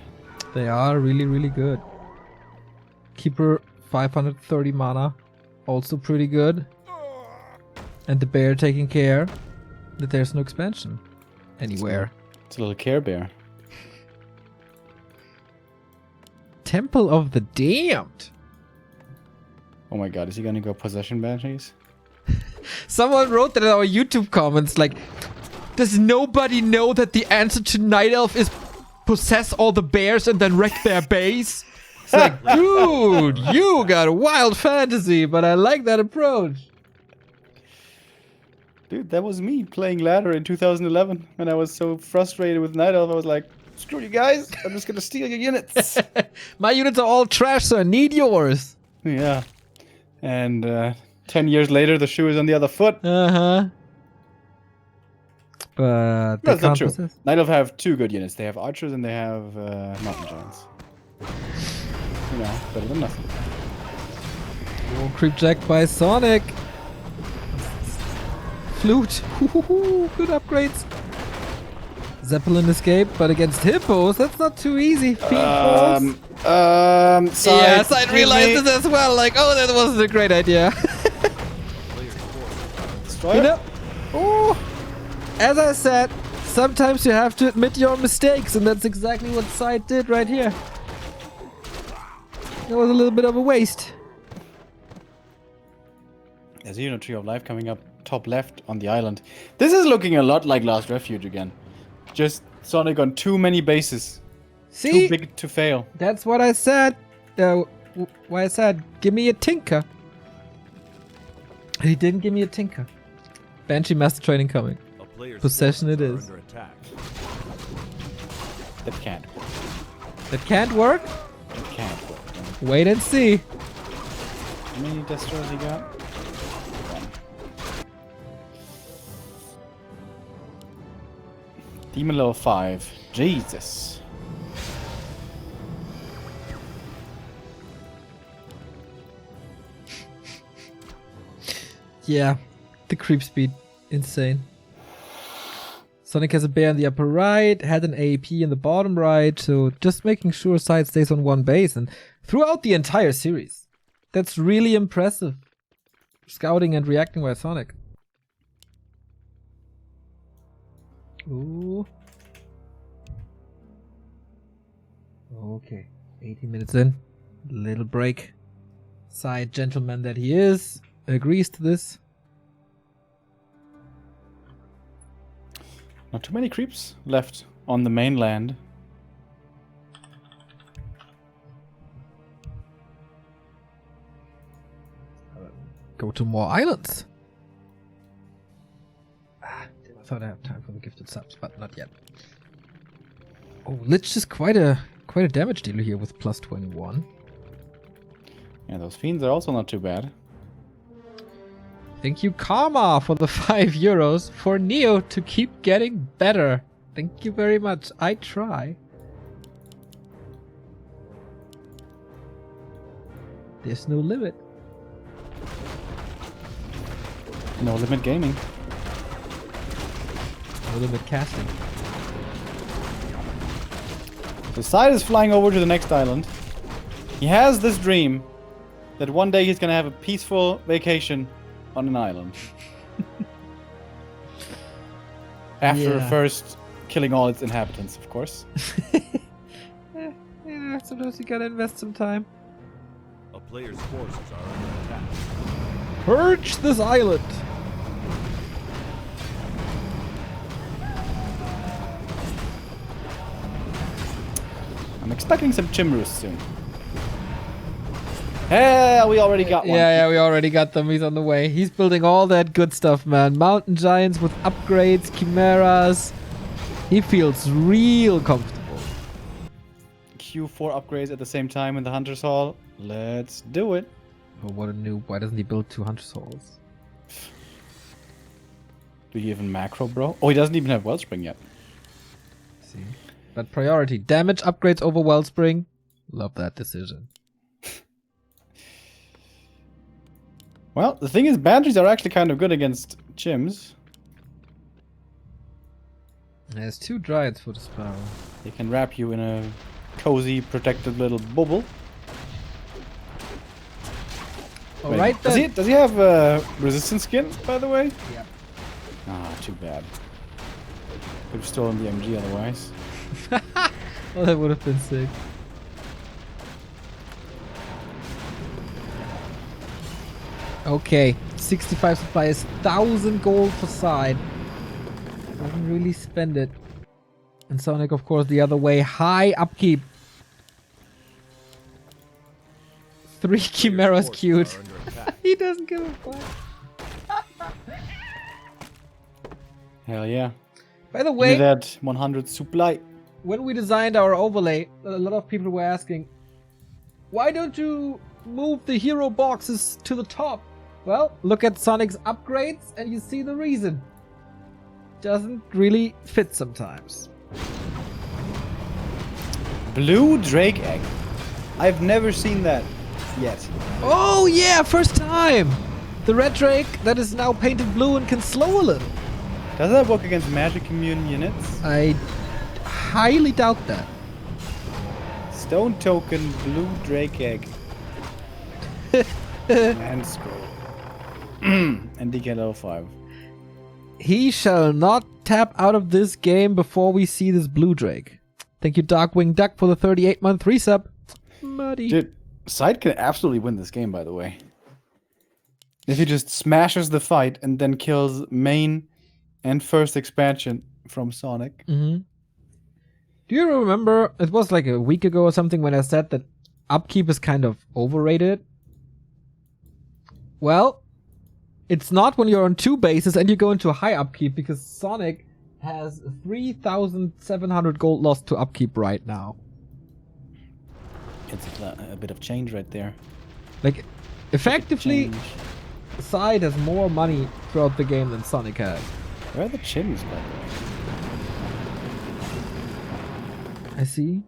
They are really, really good. Keeper 530 mana, also pretty good. And the bear taking care that there's no expansion anywhere. It's a little Care Bear. Temple of the Damned. Oh my god, is he gonna go Possession Banshees? Someone wrote that in our YouTube comments, like, does nobody know that the answer to Night Elf is possess all the bears and then wreck their base? It's like, dude, you got a wild fantasy, but I like that approach. Dude, that was me playing ladder in 2011 when I was so frustrated with Night Elf. I was like, Screw you guys. I'm just gonna steal your units. My units are all trash, so I need yours. Yeah. And 10 years later, the shoe is on the other foot. Uh-huh. But they That's not can't true. possess. Night Elf have two good units. They have archers and they have mountain giants. You know, better than nothing. Oh, creep jacked by Sonic. Flute. Good upgrades. Zeppelin escape, but against hippos, that's not too easy. Fiend falls. Side, Yes, I give realized me- this as well. Like, oh, that wasn't a great idea. Destroy You it. know, oh, as I said, sometimes you have to admit your mistakes, and that's exactly what SyDe did right here. It was a little bit of a waste. There's a unit tree of life coming up top left on the island. This is looking a lot like Last Refuge again. Just Sonic on too many bases. See, Too big to fail. that's what I said. Why I said, give me a tinker. He didn't give me a tinker. Banshee Master Training coming. A player's Possession forces it are is. under attack. That can't work. That can't work? That can't work. Wait and see. How many destroyers you got? One. Demon level 5. Jesus. Yeah, the creep speed, insane. Sonic has a bear in the upper right, had an AAP in the bottom right, so just making sure SyDe stays on one base and throughout the entire series. That's really impressive. Scouting and reacting by Sonic. Ooh. Okay, 18 minutes in. Little break. SyDe, gentleman that he is, agrees to this. Not too many creeps left on the mainland. Go to more islands. I thought I have time for the gifted subs, but not yet. Oh, Lich is quite a damage dealer here with plus 21. Yeah, those fiends are also not too bad. Thank you, Karma, for the €5 for Neo to keep getting better. Thank you very much. I try. There's no limit. No limit gaming. No limit casting. The SyDe is flying over to the next island. He has this dream that one day he's gonna have a peaceful vacation on an island. After Yeah. first killing all its inhabitants, of course. Yeah, sometimes you gotta invest some time. A player's forces are under attack. Purge this island! I'm expecting some Chimrus soon. Yeah, we already got one. Yeah, we already got them. He's on the way. He's building all that good stuff, man. Mountain giants with upgrades, chimeras. He feels real comfortable. Q4 upgrades at the same time in the Hunter's Hall. Let's do it. Oh, what a noob. Why doesn't he build 200 souls? Do you even macro, bro? Oh, he doesn't even have Wellspring yet. See? But priority. Damage upgrades over Wellspring. Love that decision. Well, the thing is, Banshees are actually kind of good against Chims. There's 2 Dryads for the Sparrow. They can wrap you in a cozy, protected little bubble. Wait, Alright then. does he have a resistance skin, by the way? Yep. Ah, too bad. Could have stolen the MG otherwise. Well, that would have been sick. Okay, 65 supply is 1,000 gold for SyDe. Doesn't really spend it. And Sonic, of course, the other way. High upkeep. 3 chimeras Forces cute. are under attack. He doesn't give a fuck. Hell yeah. By the Give me way, that 100 supply. when we designed our overlay, a lot of people were asking, why don't you move the hero boxes to the top? Well, look at Sonic's upgrades and you see the reason. Doesn't really fit sometimes. Blue Drake egg. I've never seen that yet. Oh yeah, first time! The red drake that is now painted blue and can slow a little. Does that work against magic immune units? I highly doubt that. Stone token, blue Drake egg. And scroll. And DK level 5. He shall not tap out of this game before we see this blue drake. Thank you, Darkwing Duck, for the 38-month resub. Muddy. Dude, SyDe can absolutely win this game, by the way. If he just smashes the fight and then kills main and first expansion from Sonic. Mm-hmm. Do you remember, it was like a week ago or something, when I said that upkeep is kind of overrated? Well, it's not when you're on 2 bases and you go into a high upkeep, because Sonic has 3,700 gold lost to upkeep right now. It's a bit of change right there. Like, effectively, Change. SyDe has more money throughout the game than Sonic has. Where are the chimneys, by the way? I see.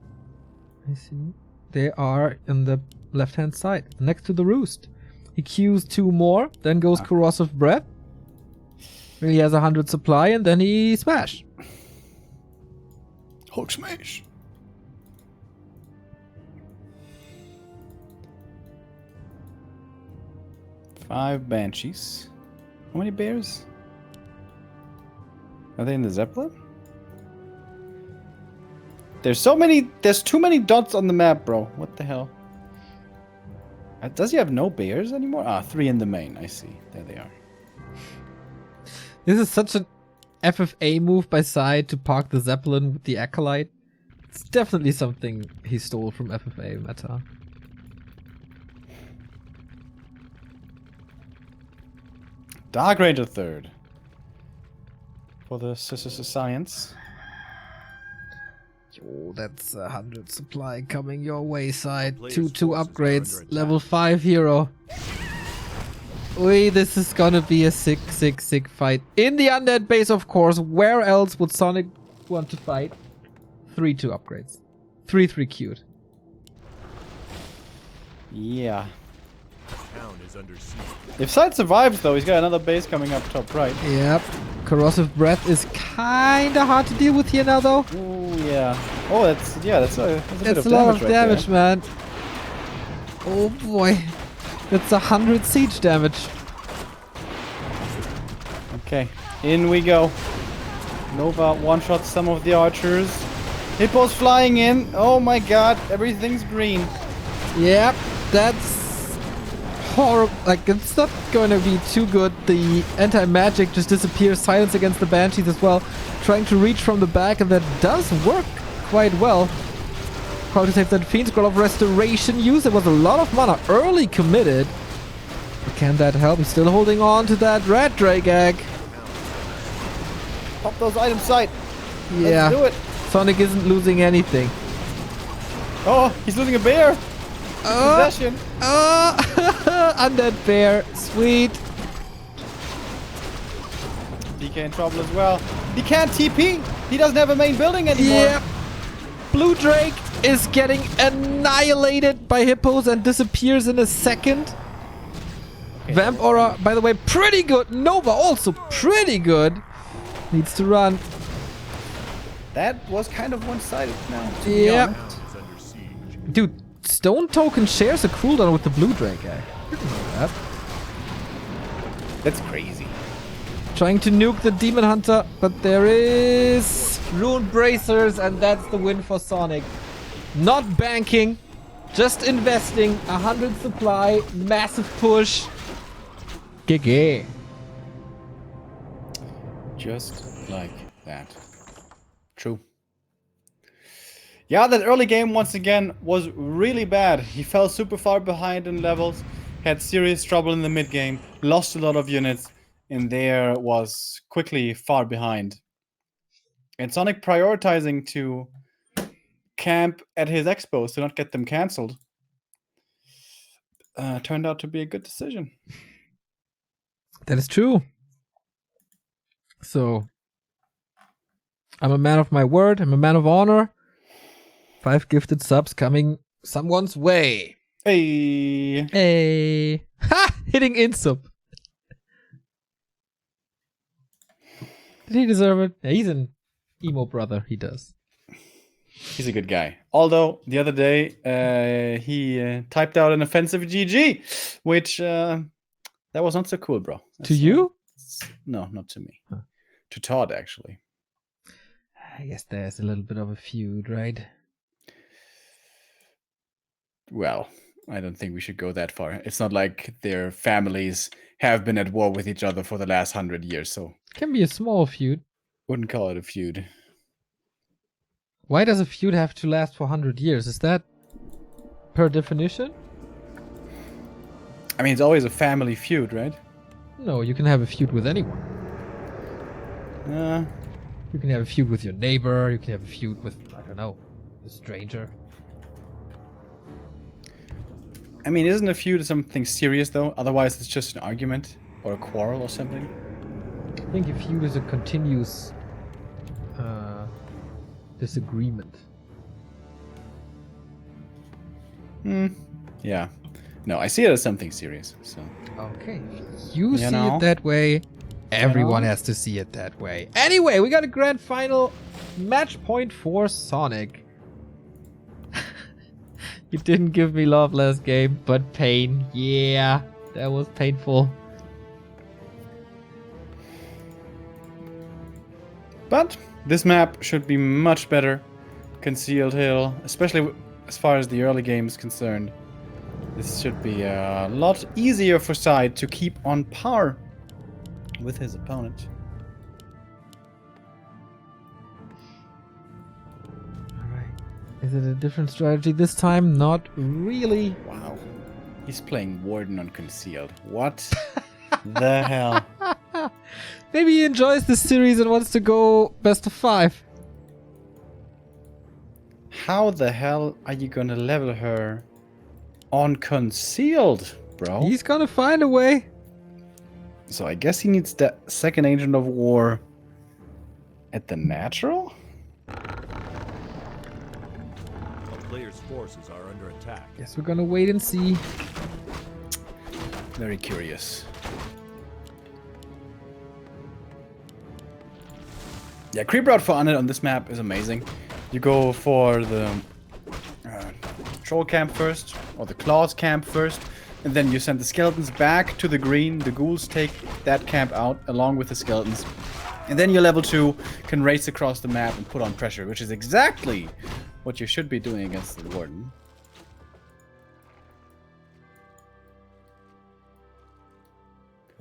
They are in the left-hand side, next to the roost. He queues 2 more, then goes Corrosive Breath. Then he has 100 supply, and then he smash. Hulk smash. Five banshees. How many bears? Are they in the Zeppelin? There's too many dots on the map, bro. What the hell? Does he have no bears anymore? Ah, 3 in the main. I see. There they are. This is such an FFA move by SyDe to park the Zeppelin with the Acolyte. It's definitely something he stole from FFA meta. Dark Ranger third. For the science. Oh, that's 100 supply coming your way, SyDe. Players' 2 forces are upgrades. under attack. Level 5 hero. Oi, this is gonna be a sick fight. In the undead base, of course. Where else would Sonic want to fight? 3-2 upgrades. 3-3 queued. Yeah. Town is under siege. If SyDe survives, though, he's got another base coming up top right. Yep. Corrosive Breath is kinda hard to deal with here now, though. Ooh, yeah. Oh, that's a bit It's of a lot of right damage, there. man. Oh boy. That's 100 siege damage. Okay, in we go. Nova one-shots some of the archers. Hippos flying in. Oh my god, everything's green. Yep, that's horrible. Like, it's not going to be too good. The anti-magic just disappears. Silence against the Banshees as well. Trying to reach from the back, and that does work quite well. Probably save that Fiend Scroll of Restoration use. There was a lot of mana early committed. But can that help? He's still holding on to that Red Drake egg. Pop those items sight. Yeah. Let's do it. Sonic isn't losing anything. Oh, he's losing a bear. Possession. Undead bear. Sweet. DK in trouble as well. He can't TP. He doesn't have a main building anymore. Yep. Blue Drake is getting annihilated by hippos and disappears in a second. Okay. Vamp Aura, by the way, pretty good. Nova also pretty good. Needs to run. That was kind of one-sided now. to be Yep. honest. Town is under siege. Dude, Stone Token shares a cooldown with the Blue Drake guy. Didn't know that. That's crazy. Trying to nuke the Demon Hunter, but there is Ruined Bracers, and that's the win for Sonic. Not banking, just investing. 100 supply, massive push. GG. Just like that. True. Yeah, that early game once again was really bad. He fell super far behind in levels, had serious trouble in the mid game, lost a lot of units, and there was quickly far behind. And Sonic prioritizing to camp at his expos to not get them cancelled. Turned out to be a good decision. That is true. So, I'm a man of my word. I'm a man of honor. 5 gifted subs coming someone's way. Hey. Hey. Ha! Hitting insub. Did he deserve it? Yeah, he's an emo brother. He does. He's a good guy. Although, the other day, he typed out an offensive GG, which, that was not so cool, bro. To you? No, not to me. Huh. To Todd, actually. I guess there's a little bit of a feud, right? Well, I don't think we should go that far. It's not like their families have been at war with each other for the last 100 years, so Can be a small feud. wouldn't call it a feud. Why does a feud have to last for 100 years? Is that per definition? I mean, it's always a family feud, right? No, you can have a feud with anyone. Uh, You can have a feud with your neighbor. You can have a feud with, I don't know, a stranger. I mean, isn't a feud something serious, though? Otherwise, it's just an argument or a quarrel or something. I think a feud is a continuous disagreement. Yeah. No, I see it as something serious, so... Okay. You see know? it that way. Everyone know? has to see it that way. Anyway, we got a grand final match point for Sonic. You didn't give me love last game, but pain. Yeah, that was painful. But this map should be much better. Concealed Hill, especially as far as the early game is concerned. This should be a lot easier for SyDe to keep on par with his opponent. Alright. Is it a different strategy this time? Not really. Wow. He's playing Warden on Concealed. What the hell? Maybe he enjoys this series and wants to go best of 5. How the hell are you gonna level her on Concealed, bro? He's gonna find a way. So I guess he needs the second Agent of War at the natural? A player's forces are under attack. Guess we're gonna wait and see. Very curious. Yeah, creep route for Unit on this map is amazing. You go for the troll camp first, or the claws camp first, and then you send the skeletons back to the green. The ghouls take that camp out along with the skeletons. And then your level 2 can race across the map and put on pressure, which is exactly what you should be doing against the Warden.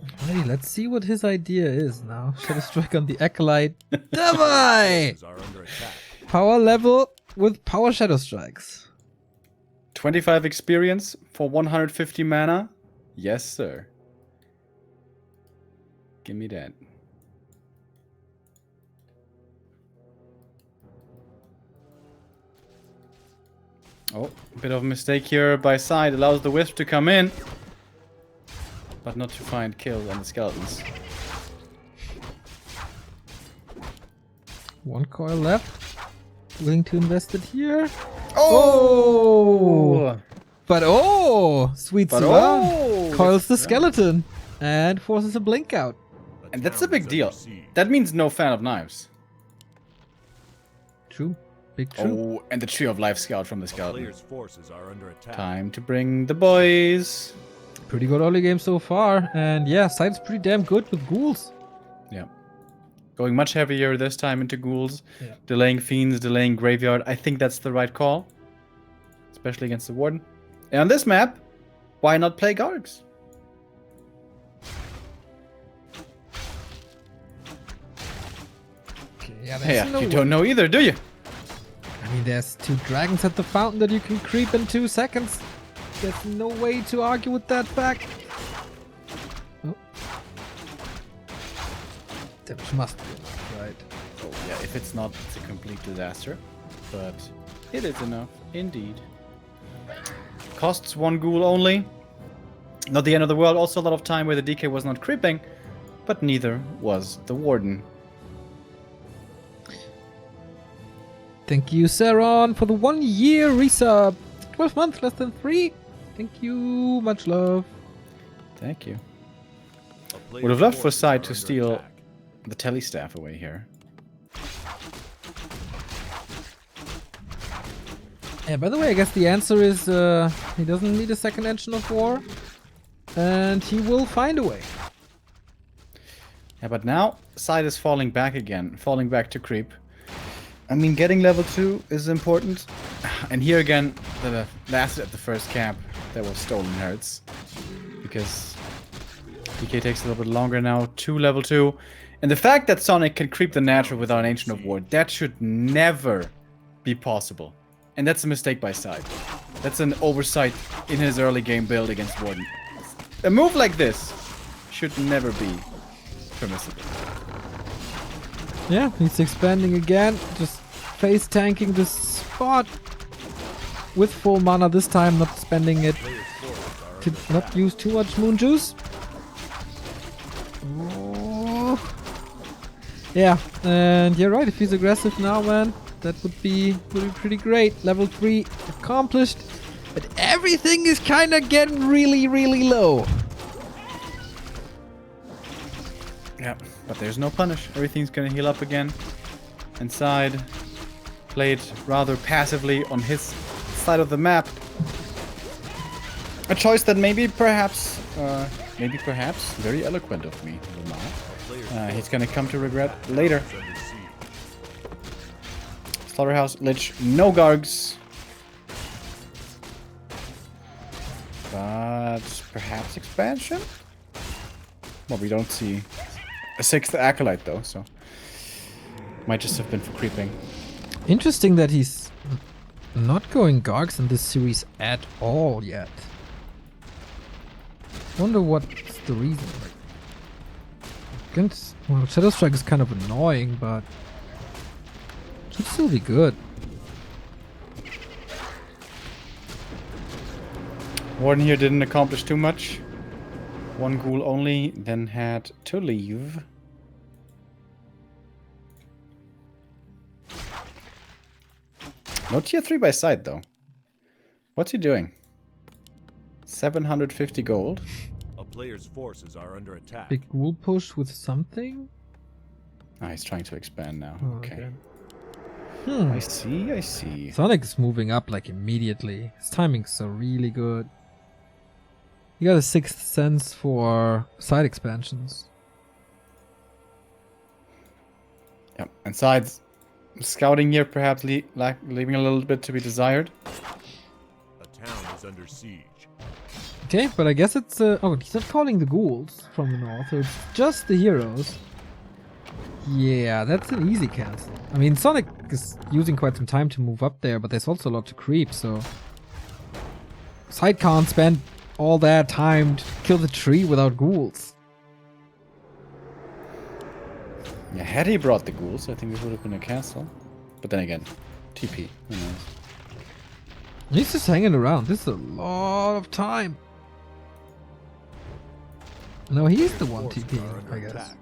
Alrighty, let's see what his idea is now. Shadow Strike on the Acolyte. Davai! Forces are under attack. Power level with Power Shadow Strikes. 25 experience for 150 mana? Yes, sir. Give me that. Oh, a bit of a mistake here by SyDe. Allows the Wisp to come in, but not to find kills on the skeletons. 1 coil left. Willing to invest it here. Oh! But oh! Sweet But Suan oh! coils the skeleton and forces a blink out. And that's a big Town is deal. under siege. That means no fan of knives. True. Big true. Oh, and the Tree of Life Scout from the skeleton. Player's forces are under attack. Time to bring the boys. Pretty good early game so far. And yeah, SyDe's pretty damn good with ghouls. Yeah. Going much heavier this time into ghouls. Yeah. Delaying fiends, delaying graveyard. I think that's the right call. Especially against the Warden. And on this map, why not play Gargs? Okay, yeah, Hey, there's no you don't know either, do you? I mean, there's 2 dragons at the fountain that you can creep in 2 seconds. There's no way to argue with that fact. Oh. Damage must be enough, right? Oh, yeah, if it's not, it's a complete disaster. But It is enough, indeed. Costs 1 ghoul only. Not the end of the world. Also a lot of time where the DK was not creeping, but neither was the Warden. Thank you, Saron, for the 1 year resub. 12 months, less than 3. Thank you, much love. Thank you. A player's Would have loved for forces SyDe are to under steal attack. the telly staff away here. Yeah, by the way, I guess the answer is he doesn't need a second engine of war. And he will find a way. Yeah, but now SyDe is falling back again, falling back to creep. I mean, getting level 2 is important. And here again, the asset at the first camp that was stolen hurts. Because DK takes a little bit longer now to level 2. And the fact that Sonik can creep the natural without an Ancient of War, that should never be possible. And that's a mistake by SyDe. That's an oversight in his early game build against Warden. A move like this should never be permissible. Yeah, he's expanding again. Just face tanking this spot. With full mana this time, not spending it to not use too much moon juice. Oh. Yeah, and you're right, if he's aggressive now, man, that would be pretty great. Level 3 accomplished, but everything is kind of getting really low. Yeah, but there's no punish. Everything's gonna heal up again. And SyDe played rather passively on his side of the map. A choice that maybe perhaps, very eloquent of me, Lamar. He's gonna come to regret later. Slaughterhouse, Lich, no Gargs. But perhaps expansion? Well, we don't see a 6th Acolyte though, so might just have been for creeping. Interesting that he's not going Gargs in this series at all yet. Wonder what's the reason. Well, Shadow Strike is kind of annoying, but should still be good. Warden here didn't accomplish too much. 1 ghoul only, then had to leave. No tier 3 by SyDe though. What's he doing? 750 gold. A player's forces are under attack. Big ghoul push with something? Ah, he's trying to expand now. Oh, Okay. Hmm. I see. Sonic is moving up like immediately. His timing's so really good. He got a 6th sense for side expansions. Yep. And SyDe's scouting here perhaps leaving a little bit to be desired. A town is under siege. Okay, but I guess it's oh, he's not calling the ghouls from the north, so it's just the heroes. Yeah, that's an easy cancel. I mean, Sonic is using quite some time to move up there, but there's also a lot to creep, so SyDe can't spend all that time to kill the tree without ghouls. Yeah, had he brought the ghouls, I think this would have been a castle. But then again, TP. Who knows? He's just hanging around. This is a lot of time. No, he's the one Forces TPing, are under I guess. attack.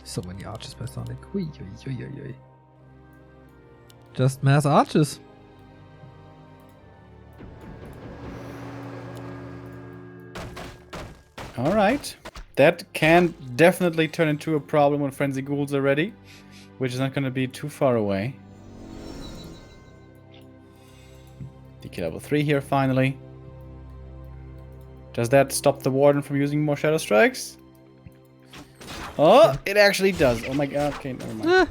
So many archers by Sonic. Ui, ui, ui, ui, ui. Just mass archers. Alright. That can definitely turn into a problem when Frenzy Ghouls are ready. Which is not going to be too far away. DK level 3 here finally. Does that stop the Warden from using more Shadow Strikes? Oh, it actually does. Oh my god. Okay, never mind.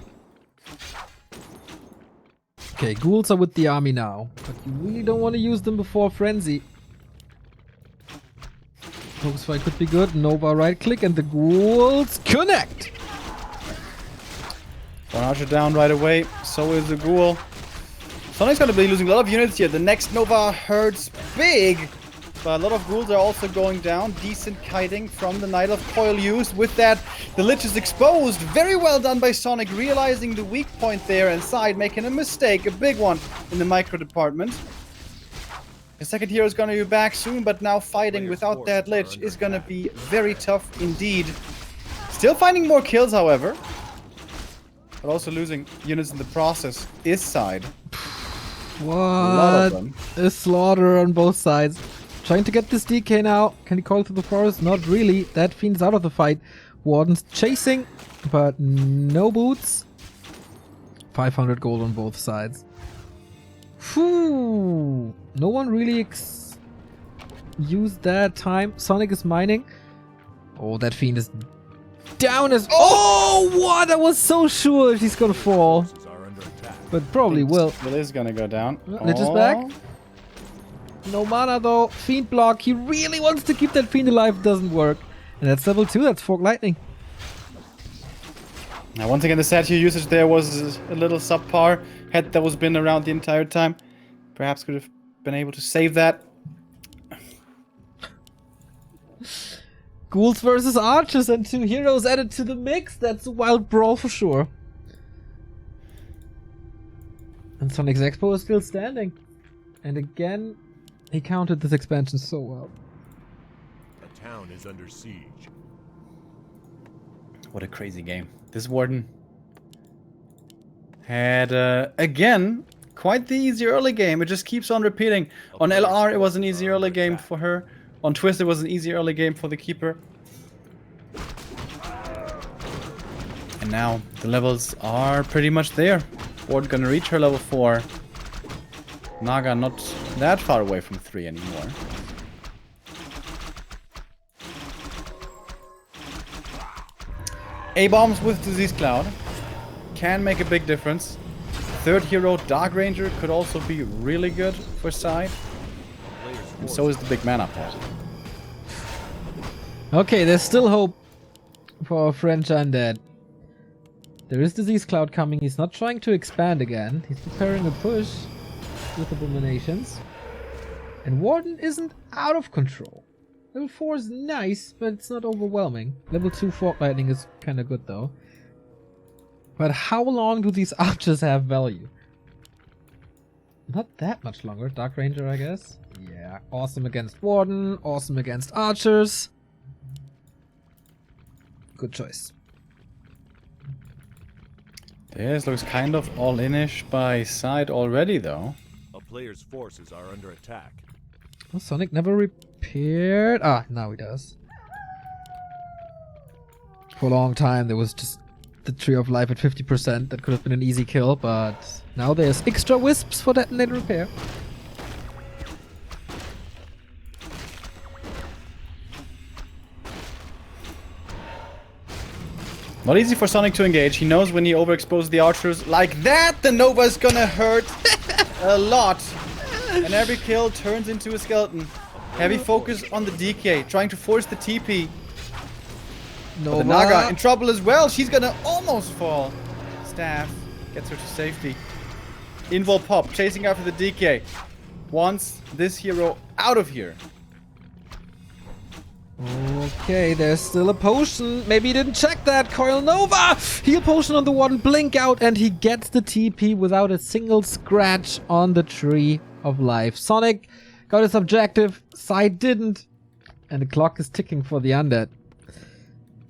Okay, ghouls are with the army now, but you really don't want to use them before Frenzy. Focus fight could be good. Nova right click and the ghouls connect. One archer down right away. So is the Ghoul. Sonic's going to be losing a lot of units here. The next Nova hurts big. But a lot of ghouls are also going down. Decent kiting from the Night of Coil used. With that, the Lich is exposed. Very well done by Sonik, realizing the weak point there inside, making a mistake, a big one in the micro department. The second hero is going to be back soon, but now fighting without that Lich is going to be very tough indeed. Still finding more kills, however. But also losing units in the process is SyDe. What? A slaughter on both sides. Trying to get this DK now. Can he call through the forest? Not really. That Fiend's out of the fight. Warden's chasing, but no boots. 500 gold on both sides. Whew. No one really used that time. Sonik is mining. Oh, that Fiend is down as... Oh, what? I was so sure he's gonna fall. But probably will. It is gonna go down. Lich is back. No mana though. Fiend block. He really wants to keep that Fiend alive. Doesn't work. And that's level 2. That's Fork Lightning. Now, once again, the statue usage there was a little subpar. Had that was been around the entire time, perhaps could have been able to save that. Ghouls versus archers and 2 heroes added to the mix. That's a wild brawl for sure. And Sonic's Expo is still standing. And again, he countered this expansion so well. The town is under siege. What a crazy game. This Warden had, again, quite the easy early game. It just keeps on repeating. On LR, it was an easy early game for her. On Twist, it was an easy early game for the Keeper. And now, the levels are pretty much there. Warden gonna reach her level 4. Naga not that far away from 3 anymore. A-bombs with Disease Cloud can make a big difference. Third hero, Dark Ranger, could also be really good for SyDe. And so is the big mana pot. Okay, there's still hope for French Undead. There is Disease Cloud coming. He's not trying to expand again. He's preparing a push with Abominations. And Warden isn't out of control. Level 4 is nice, but it's not overwhelming. Level 2 Fork Lightning is kind of good though. But how long do these archers have value? Not that much longer. Dark Ranger, I guess. Yeah, awesome against Warden, awesome against archers. Good choice. This looks kind of all-in-ish by SyDe already, though. A player's forces are under attack. Well, Sonik never repaired. Ah, now he does. For a long time, there was just the Tree of Life at 50%. That could have been an easy kill, but now there's extra wisps for detonate repair. Not easy for Sonik to engage. He knows when he overexposes the archers like that, the Nova's gonna hurt a lot. And every kill turns into a skeleton. Heavy focus on the DK, trying to force the TP. But the Naga in trouble as well. She's gonna almost fall. Staff gets her to safety. Invul pop, chasing after the DK. Wants this hero out of here. Okay, there's still a potion. Maybe he didn't check that. Coil Nova! Heal potion on the one, blink out, and he gets the TP without a single scratch on the Tree of Life. Sonik got his objective. SyDe didn't. And the clock is ticking for the undead.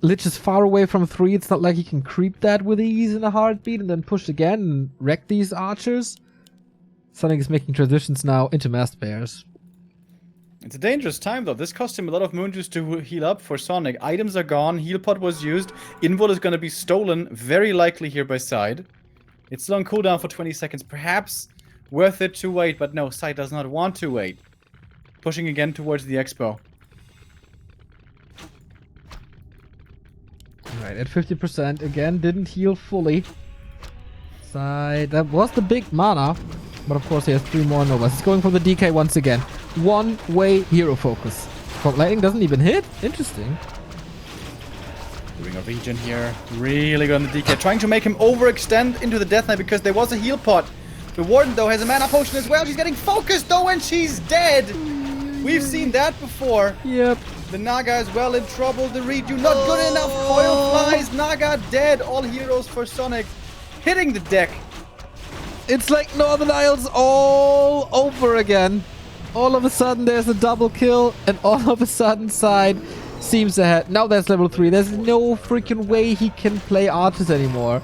Lich is far away from 3. It's not like he can creep that with ease in a heartbeat and then push again and wreck these archers. Sonik is making transitions now into masked bears. It's a dangerous time, though. This cost him a lot of moon juice to heal up for Sonik. Items are gone. Heal pot was used. Invul is going to be stolen, very likely here by SyDe. It's still on cooldown for 20 seconds. Perhaps worth it to wait, but no, SyDe does not want to wait. Pushing again towards the expo. Alright, at 50%. Again, didn't heal fully. SyDe, that was the big mana. But of course he has 3 more Novas. He's going for the DK once again. One-way hero focus. Fork Lightning doesn't even hit? Interesting. Doing a regen here. Really good on the DK. Trying to make him overextend into the Death Knight because there was a heal pot. The Warden, though, has a mana potion as well. She's getting focused, though, and she's dead. We've seen that before. Yep. The Naga is well in trouble. The redo not good enough. Coil flies. Naga dead. All heroes for Sonic. Hitting the deck. It's like Northern Isles all over again. All of a sudden there's a double kill, and all of a sudden SyDe seems ahead. Now there's level 3. There's no freaking way he can play archers anymore.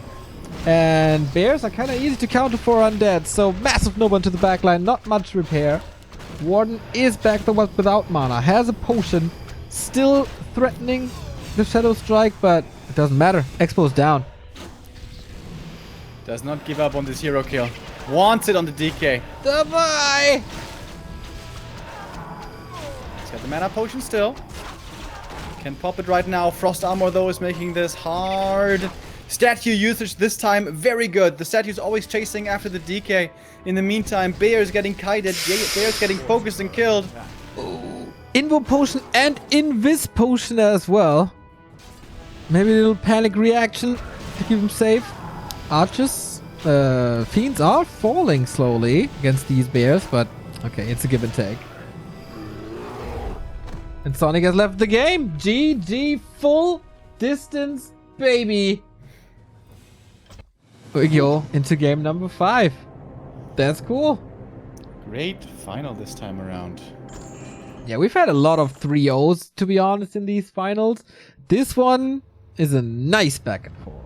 And bears are kind of easy to counter for undead. So massive no one to the backline. Not much repair. Warden is back though, but without mana. Has a potion. Still threatening the Shadow Strike, but it doesn't matter. Expo's down. Does not give up on this hero kill. Wants it on the DK. Bye. He's got the mana potion still. Can pop it right now. Frost Armor though is making this hard. Statue usage this time very good. The statue's always chasing after the DK. In the meantime, Bear's getting kited. Bear's getting focused and killed. Invo potion and invis potion as well. Maybe a little panic reaction to keep him safe. Archers, fiends are falling slowly against these bears, but okay, it's a give and take. And Sonic has left the game. GG, full distance, baby. We go into game number 5. That's cool. Great final this time around. Yeah, we've had a lot of 3-0s, to be honest, in these finals. This one is a nice back and forth.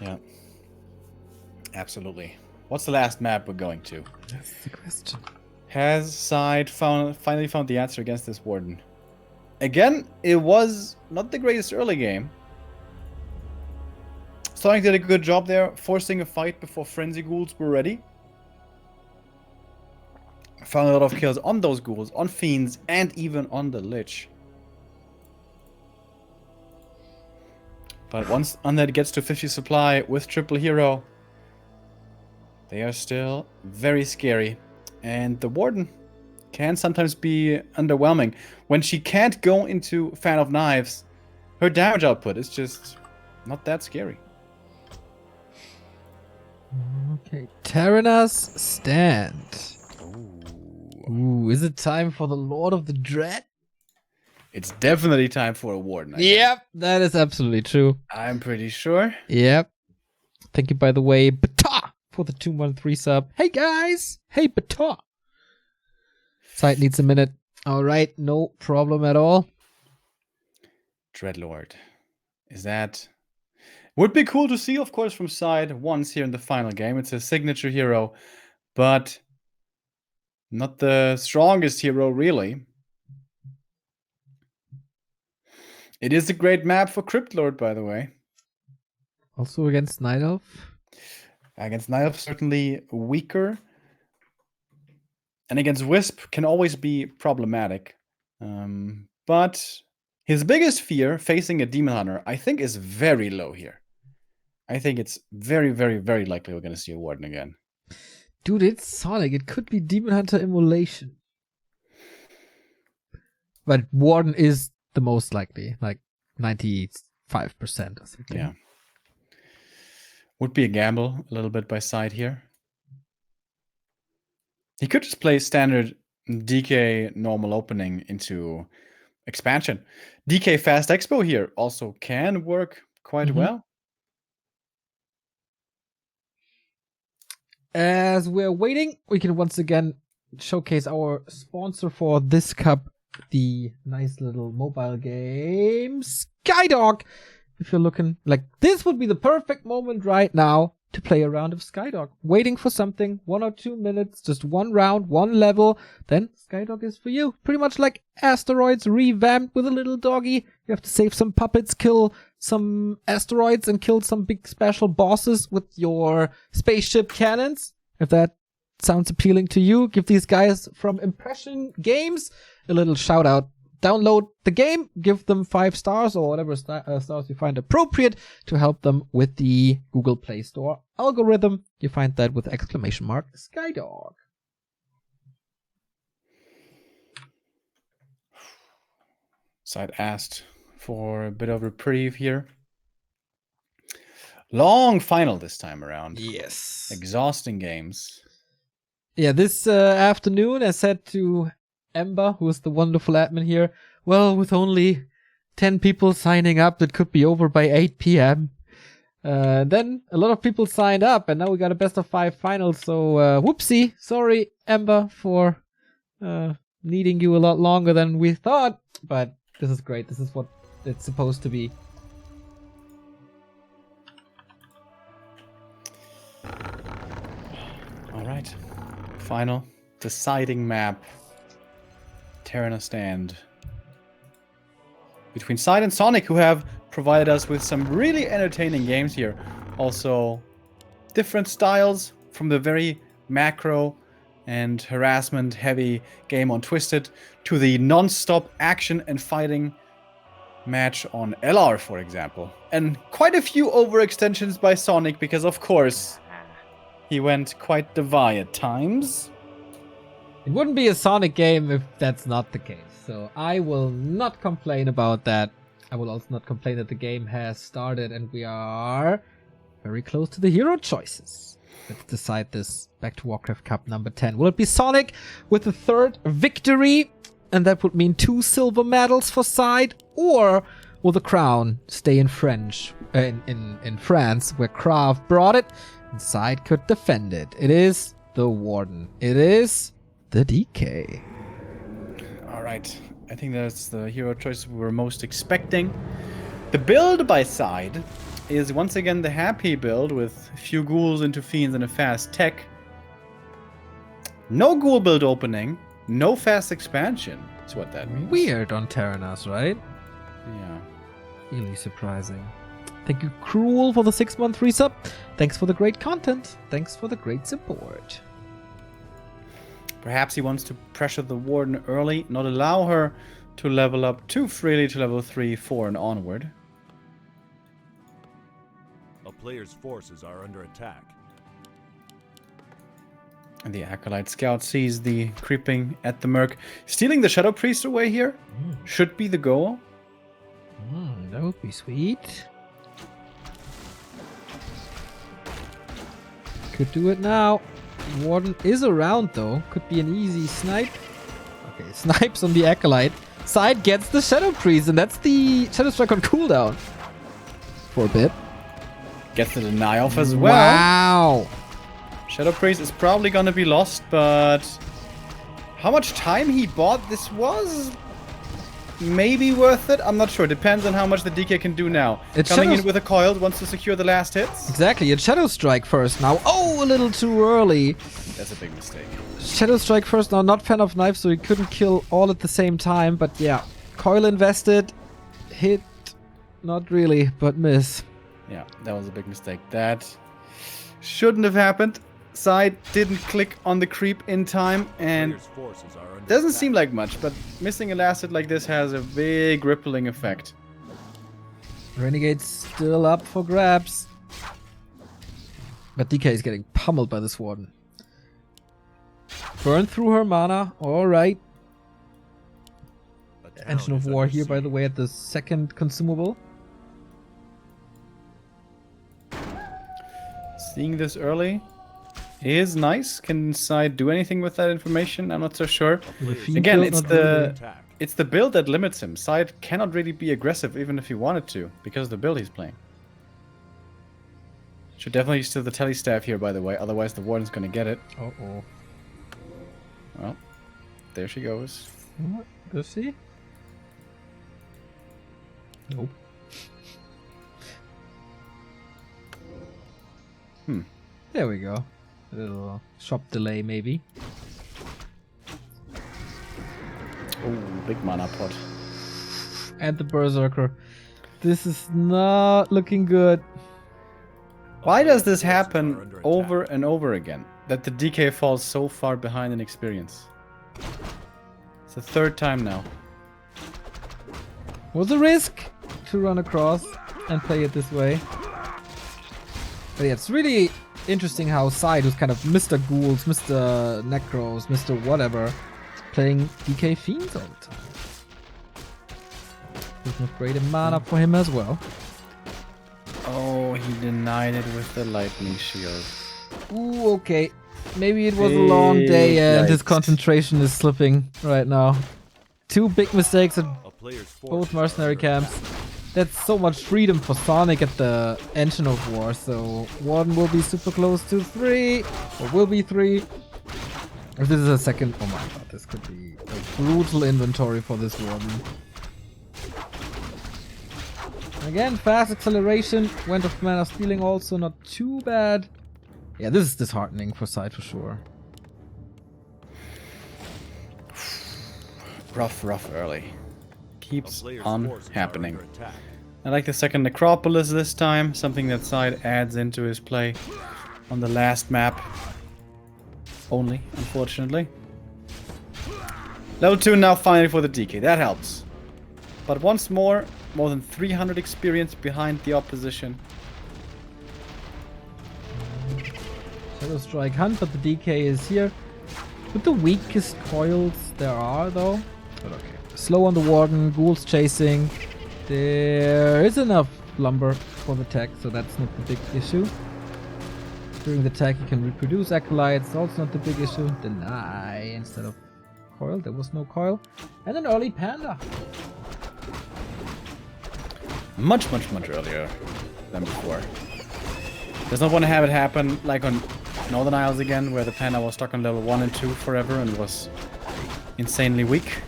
Yeah. Absolutely. What's the last map we're going to? That's the question. Has SyDe finally found the answer against this Warden? Again, it was not the greatest early game. Sonic did a good job there, forcing a fight before Frenzy Ghouls were ready. Found a lot of kills on those Ghouls, on Fiends, and even on the Lich. But once Undead gets to 50 supply with Triple Hero, they are still very scary. And the Warden can sometimes be underwhelming. When she can't go into Fan of Knives, her damage output is just not that scary. Okay, Terranas stand. Ooh, is it time for the Lord of the Dread? It's definitely time for a Warden. Yep, that is absolutely true. I'm pretty sure. Yep. Thank you, by the way, Bata, for the 213 sub. Hey, guys. Hey, Bata. SyDe needs a minute. All right, no problem at all. Dreadlord. Is that... Would be cool to see, of course, from SyDe once here in the final game. It's a signature hero, but not the strongest hero, really. It is a great map for Cryptlord, by the way. Also against Night Elf. Against Night Elf, certainly weaker. And against Wisp can always be problematic. But his biggest fear facing a Demon Hunter, I think, is very low here. I think it's very, very, very likely we're going to see a Warden again. Dude, it's Sonic. It could be Demon Hunter Immolation. But Warden is the most likely. Like 95% or something. Yeah. Would be a gamble a little bit by SyDe here. He could just play standard DK normal opening into expansion. DK Fast Expo here also can work quite well. As we're waiting, we can once again showcase our sponsor for this cup, the nice little mobile game, Skydog. If you're looking like this would be the perfect moment right now to play a round of Skydog. Waiting for something, 1 or 2 minutes, just one round, one level, then Skydog is for you. Pretty much like Asteroids revamped with a little doggy. You have to save some puppets, kill some asteroids, and kill some big special bosses with your spaceship cannons. If that sounds appealing to you, give these guys from Impression Games a little shout out. Download the game, give them 5 stars or whatever stars you find appropriate to help them with the Google Play Store algorithm. You find that with ! Skydog. SyDe asked for a bit of reprieve here. Long final this time around. Yes. Exhausting games. Yeah, this afternoon I said to Ember, who is the wonderful admin here, well, with only 10 people signing up, it could be over by 8 p.m. Then a lot of people signed up, and now we got a best of 5 final, so whoopsie. Sorry, Ember, for needing you a lot longer than we thought, but this is great. This is what it's supposed to be. All right. Final deciding map. Terran stand. Between SyDe and Sonik, who have provided us with some really entertaining games here. Also, different styles from the very macro and harassment heavy game on Twisted to the non-stop action and fighting match on LR, for example. And quite a few overextensions by Sonik because, of course, he went quite Devi at times. It wouldn't be a Sonic game if that's not the case. So I will not complain about that. I will also not complain that the game has started and we are very close to the hero choices. Let's decide this Back to Warcraft Cup number 10. Will it be Sonic with the 3rd victory? And that would mean 2 silver medals for SyDe? Or will the crown stay in France, where Kraft brought it and SyDe could defend it? It is the Warden. It is the DK. All right. I think that's the hero choice we were most expecting. The build by SyDe is once again the happy build with a few ghouls into fiends and a fast tech. No ghoul build opening, no fast expansion is what that means. Weird on Terranas, right? Yeah. Really surprising. Thank you, Cruel, for the 6-month resub. Thanks for the great content. Thanks for the great support. Perhaps he wants to pressure the Warden early, not allow her to level up too freely to level 3, 4 and onward. A player's forces are under attack. And the Acolyte Scout sees the creeping at the Merc. Stealing the Shadow Priest away here should be the goal. That would be sweet. Could do it now. Warden is around though. Could be an easy snipe. Okay, snipes on the Acolyte. SyDe gets the Shadow Priest, and that's the Shadow Strike on cooldown. For a bit. Gets the deny off as well. Wow! Shadow Priest is probably gonna be lost, but how much time he bought this was maybe worth it? I'm not sure. Depends on how much the DK can do now. It's Coming Shadow... in with a coil, wants to secure the last hits. Exactly, it's Shadow Strike first now. Oh, a little too early. That's a big mistake. Shadow Strike first now, not fan of knife, so he couldn't kill all at the same time. But yeah, coil invested, hit, not really, but miss. Yeah, that was a big mistake. That shouldn't have happened. SyDe didn't click on the creep in time, and Player's forces are under doesn't attack. seem like much, but missing a last hit like this has a big rippling effect. Renegade's still up for grabs. But DK is getting pummeled by this Warden. Burn through her mana, alright. A town Engine of is War under here, by siege. the way, at the 2nd consumable. Seeing this early is nice. Can SyDe do anything with that information? I'm not so sure. With Fiend Again, build, it's not the really. Attack. it's the build that limits him. SyDe cannot really be aggressive even if he wanted to because of the build he's playing. Should definitely steal the telestaff here, by the way. Otherwise, the Warden's gonna get it. Uh-oh. Well, there she goes. What? Does she? Nope. There we go. A little shop delay, maybe. Oh, big mana pot. And the Berserker. This is not looking good. Why does this Forces are happen under attack. over and over again? That the DK falls so far behind in experience. It's the 3rd time now. Was a risk to run across and play it this way. But yeah, it's really interesting how SyDe, who's kind of Mr. Ghouls, Mr. Necros, Mr. whatever, playing DK Fiends all the time. There's no great mana for him as well. Oh, he denied it with the lightning shield. Ooh, okay. Maybe it was a long day and his Yikes. concentration is slipping right now. 2 big mistakes at A player's forces both are mercenary under camps. That's so much freedom for Sonic at the engine of war. So 1 will be super close to 3. Or will be 3. If this is a second, oh my god, this could be a brutal inventory for this Warden. Again, fast acceleration, went of mana stealing also not too bad. Yeah, this is disheartening for SyDe for sure. Rough early. A Keeps player's on forces are happening. under attack. I like the second Necropolis this time, something that SyDe adds into his play on the last map. Only, unfortunately. Level 2 now finally for the DK, that helps. But once more than 300 experience behind the opposition. Shadow Strike Hunt, but the DK is here. With the weakest coils there are though. But okay. Slow on the Warden, ghouls chasing. There is enough lumber for the tech, so that's not the big issue. During the tech you can reproduce acolytes, also not the big issue. Deny instead of coil, there was no coil. And an early panda. Much earlier than before. Does not want to have it happen like on Northern Isles again, where the panda was stuck on level 1 and 2 forever and was insanely weak.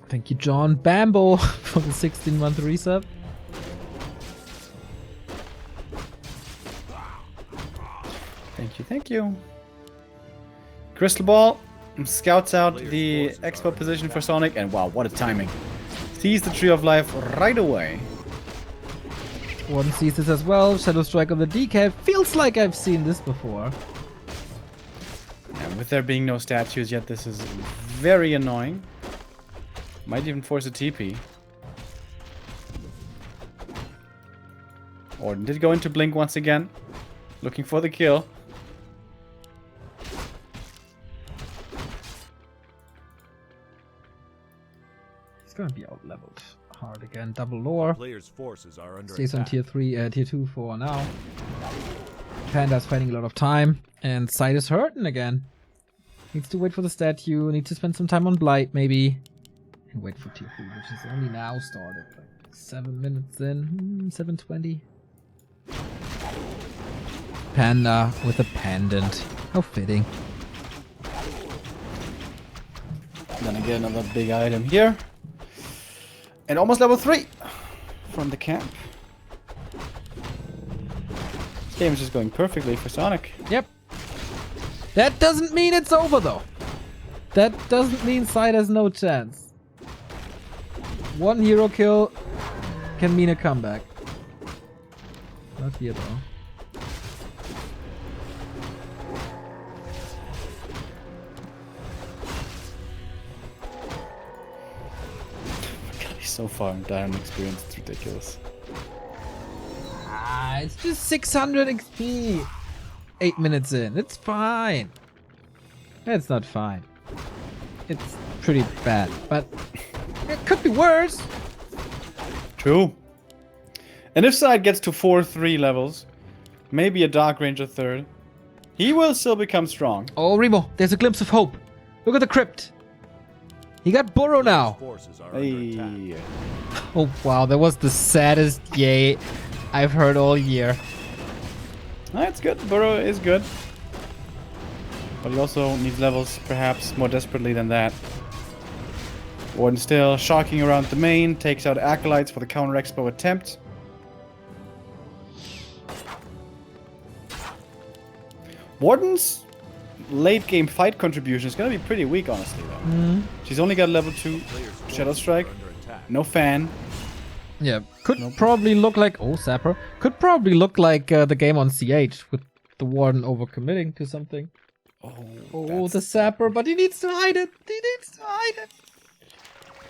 Thank you, John Bambo, for the 16-month resub. Thank you. Crystal Ball scouts out the expo position for Sonic, and wow, what a timing. Sees the Tree of Life right away. Warden sees this as well. Shadow Strike on the DK. Feels like I've seen this before. And with there being no statues yet, this is very annoying. Might even force a TP. Orden did go into Blink once again. Looking for the kill. He's gonna be out leveled hard again. Double lore. Player's forces are under Stays on attack. tier 3, tier 2 for now. Panda's fighting a lot of time. And SyDe is hurting again. Needs to wait for the statue. Needs to spend some time on Blight maybe. And wait for tier 3, which is only now started. Like 7 minutes in. 7:20. Panda with a pendant. How fitting. Then again, another big item here. And almost level 3 from the camp. This game is just going perfectly for Sonic. Yep. That doesn't mean it's over though. That doesn't mean SyDe has no chance. 1 hero kill can mean a comeback. Not here though. He's so far in Diamond experience, it's ridiculous. Ah, it's just 600 XP. 8 minutes in. It's fine. It's not fine. It's pretty bad, but it could be worse. True. And if SyDe gets to 4-3 levels, maybe a Dark Ranger 3rd, he will still become strong. Oh, Remo, there's a glimpse of hope. Look at the crypt. He got Burrow now. Forces are under attack. Hey. Oh, wow, that was the saddest yay I've heard all year. That's good. Burrow is good. But he also needs levels perhaps more desperately than that. Warden still shocking around the main, takes out Acolytes for the counter expo attempt. Warden's late game fight contribution is going to be pretty weak, honestly, though. She's only got level 2 Shadow Strike, Under attack. no fan. Yeah, could probably look like... Oh, Sapper. Could probably look like the game on CH with the Warden overcommitting to something. Oh, the Sapper, but he needs to hide it. He needs to hide it.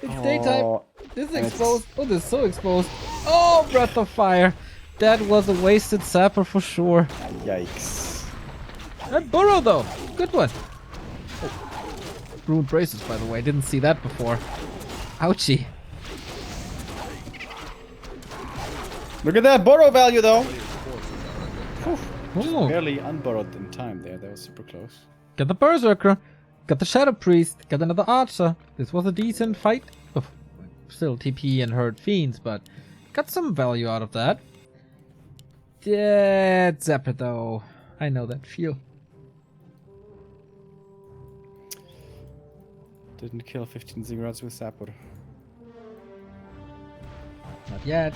It's daytime. This is it's- exposed. Oh, this is so exposed. Oh, Breath of Fire. That was a wasted Sapper for sure. Yikes. And Burrow, though. Good one. ruined braces, by the way. Didn't see that before. Ouchie. Look at that burrow value, though. Ooh. Barely unburrowed in time there. That was super close. Got the Berserker. Got the Shadow Priest. Got another Archer. This was a decent fight. Oh, still TP and hurt fiends, but got some value out of that. Yeah, Zapper though. I know that feel. Didn't kill 15 Ziggurats with Sapper. Not yet.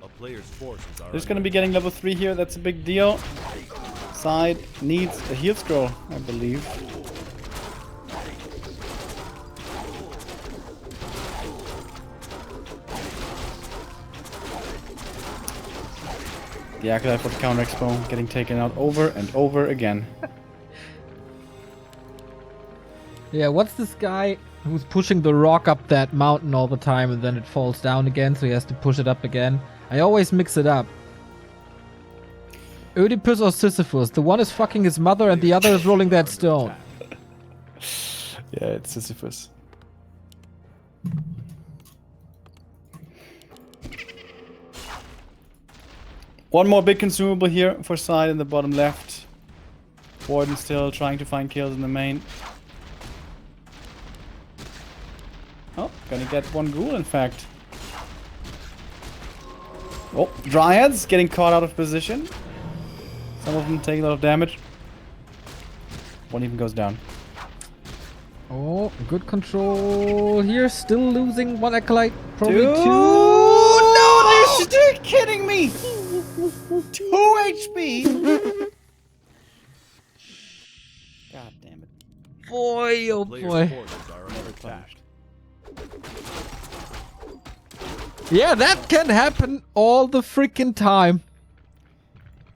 A player's forces are There's gonna be getting level 3 here. That's a big deal. Side needs a heal scroll, I believe. The Acolyte for the counter expo getting taken out over and over again. Yeah, what's this guy who's pushing the rock up that mountain all the time and then it falls down again, so he has to push it up again? I always mix it up. Oedipus or Sisyphus? The one is fucking his mother and the other is rolling that stone. Yeah, it's Sisyphus. One more big consumable here for side in the bottom left. Warden still trying to find kills in the main. Oh, gonna get one ghoul in fact. Oh, Dryads getting caught out of position. Some of them taking a lot of damage. One even goes down. Oh, good control here. Still losing one Acolyte. Probably Dude, two. no, they're still kidding me! 2 HP! God damn it. Boy, oh player's boy. forces are under attack. Yeah, that can happen all the freaking time.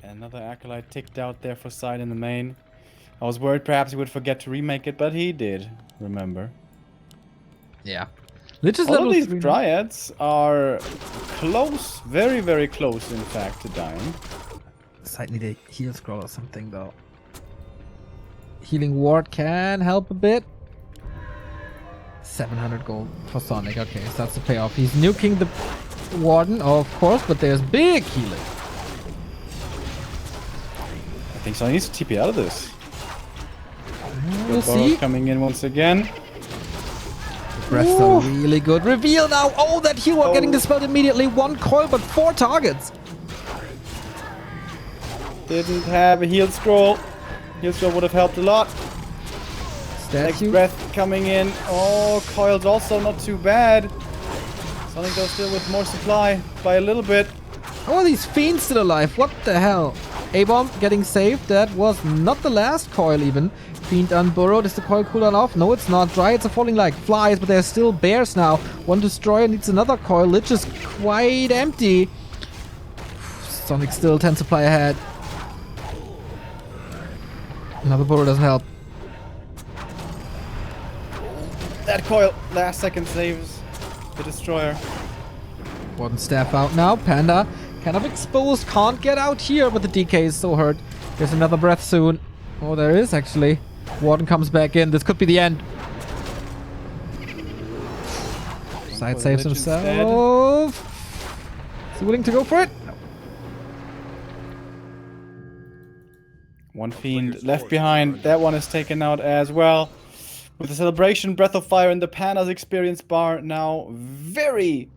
Another Acolyte ticked out there for side in the main. I was worried perhaps he would forget to remake it, but he did, remember. Yeah. Lich is All level of these 3 now. Dryads are close, very, very close, in fact, to dying. Side need a heal scroll or something though. Healing ward can help a bit. 700 gold for Sonic. Okay, starts to pay off. He's nuking the Warden, of course, but there's big healing. I think Sonic needs to TP out of this. We'll Burrows see. coming in once again. Breath's a really good reveal now. Oh, that heal ward getting dispelled immediately. 1 coil, but 4 targets. Didn't have a heal scroll. Heal scroll would have helped a lot. Next Statue. breath coming in. Oh, coils also not too bad. Sonic goes still with more supply by a little bit. Oh, are these fiends still alive? What the hell? A-bomb getting saved. That was not the last coil even. Fiend unburrowed. Is the coil cooldown off? No, it's not. Dryads are falling like flies, but there's still bears now. One destroyer needs another coil. Lich is quite empty. Sonic still 10 supply ahead. Another burrow doesn't help. That coil last second saves the destroyer. Warden staff out now. Panda kind of exposed. Can't get out here, but the DK is so hurt. There's another breath soon. Oh, there is actually. Warden comes back in. This could be the end. Side saves himself. Is he willing to go for it? No. One fiend left behind. That one is taken out as well. With the celebration, Breath of Fire, and the Panda's experience bar now very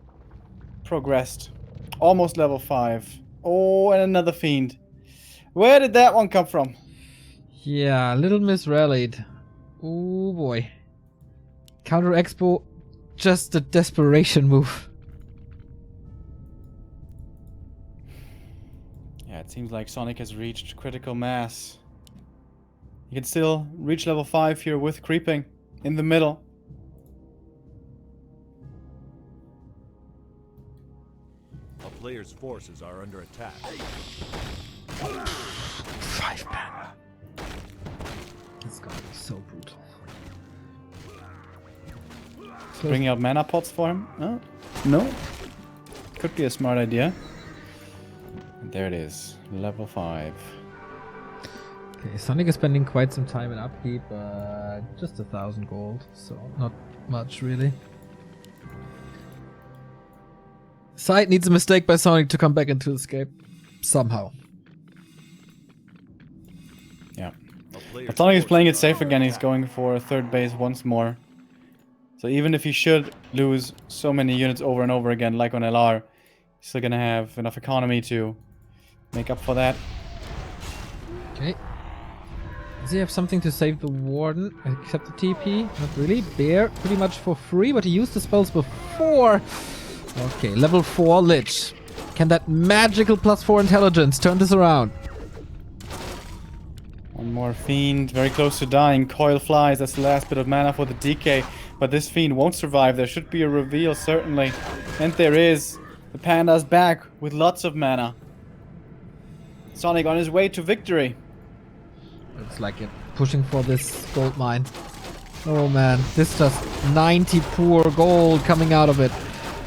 progressed. Almost level 5. Oh, and another fiend. Where did that one come from? Yeah, Little Miss rallied. Oh boy. Counter Expo, just a desperation move. Yeah, it seems like Sonic has reached critical mass. You can still reach level 5 here with creeping in the middle. A player's forces are under attack. 5 mana. It's gonna be so brutal. Bringing out mana pots for him? No? No? Could be a smart idea. And there it is. Level 5. Okay, Sonic is spending quite some time in upkeep, but just 1,000 gold, so not much really. SyDe needs a mistake by Sonic to come back into this game. Somehow. Yeah. A player's But Sonic is playing it forces safe are again. He's going for third base once more. So even if he should lose so many units over and over again, like on LR, he's still gonna have enough economy to make up for that. Okay. Does he have something to save the Warden? Except the TP? Not really. Bear, pretty much for free, but he used the spells before. Okay, level 4 Lich. Can that magical +4 intelligence turn this around? One more Fiend, very close to dying. Coil flies, that's the last bit of mana for the DK. But this Fiend won't survive. There should be a reveal, certainly. And there is. The Panda's back with lots of mana. Sonic on his way to victory. Looks like it. Pushing for this gold mine. Oh man, this just 90 poor gold coming out of it.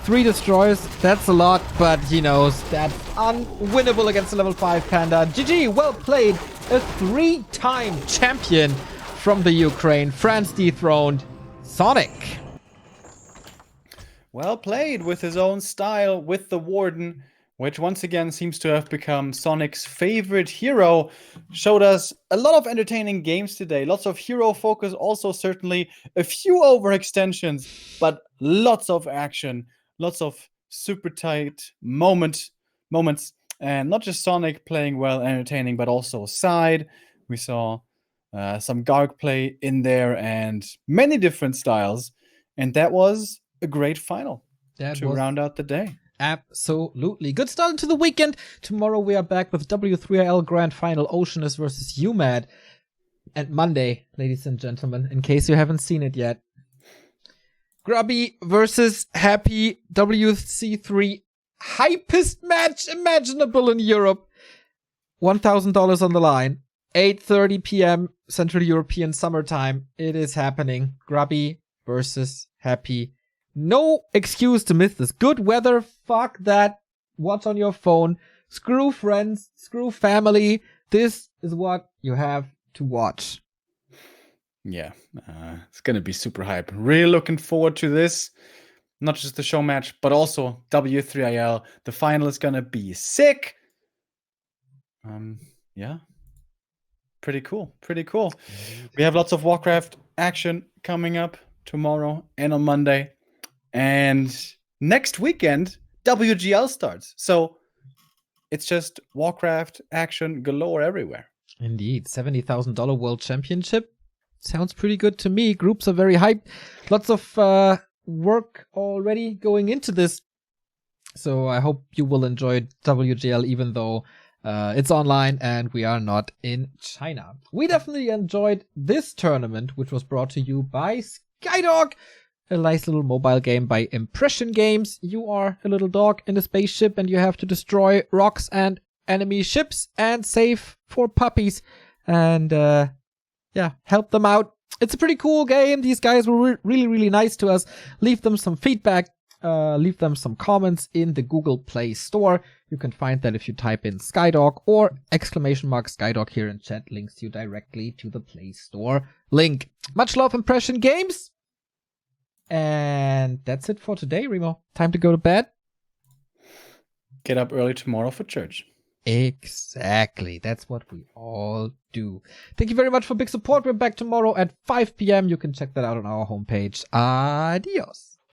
3 destroys, that's a lot, but he knows that's unwinnable against the level 5 Panda. GG, well played. A 3-time champion from the Ukraine. France dethroned Sonic. Well played with his own style, with the Warden, which once again seems to have become Sonic's favorite hero. Showed us a lot of entertaining games today. Lots of hero focus, also certainly a few overextensions, but lots of action. Lots of super tight moments. And not just Sonic playing well, entertaining, but also SyDe. We saw some Garg play in there and many different styles. And that was a great final to round out the day. Absolutely. Good start into the weekend. Tomorrow we are back with W3IL Grand Final Oceanus versus UMAD. And Monday, ladies and gentlemen, in case you haven't seen it yet, Grubby versus Happy, WC3 hypest match imaginable in Europe. $1,000 on the line. 8:30 p.m. Central European summertime. It is happening. Grubby versus Happy. No excuse to miss this. Good weather. Fuck that. Watch on your phone. Screw friends. Screw family. This is what you have to watch. Yeah, it's going to be super hype. Really looking forward to this. Not just the show match, but also W3IL. The final is going to be sick. Yeah. Pretty cool. Pretty cool. We have lots of Warcraft action coming up tomorrow and on Monday. And next weekend, WGL starts. So it's just Warcraft action galore everywhere. Indeed. $70,000 World Championship. Sounds pretty good to me. Groups are very hyped. Lots of work already going into this. So I hope you will enjoy WGL even though it's online and we are not in China. We definitely enjoyed this tournament, which was brought to you by SkyDog, a nice little mobile game by Impression Games. You are a little dog in a spaceship and you have to destroy rocks and enemy ships and save 4 puppies and help them out. It's a pretty cool game. These guys were really, really nice to us. Leave them some feedback. Leave them some comments in the Google Play Store. You can find that if you type in SkyDog or !SkyDog here in chat. Links you directly to the Play Store link. Much love, Impression Games. And that's it for today, Remo. Time to go to bed. Get up early tomorrow for church. Exactly. That's what we all do. Thank you very much for big support. We're back tomorrow at 5 p.m. You can check that out on our homepage. Adios.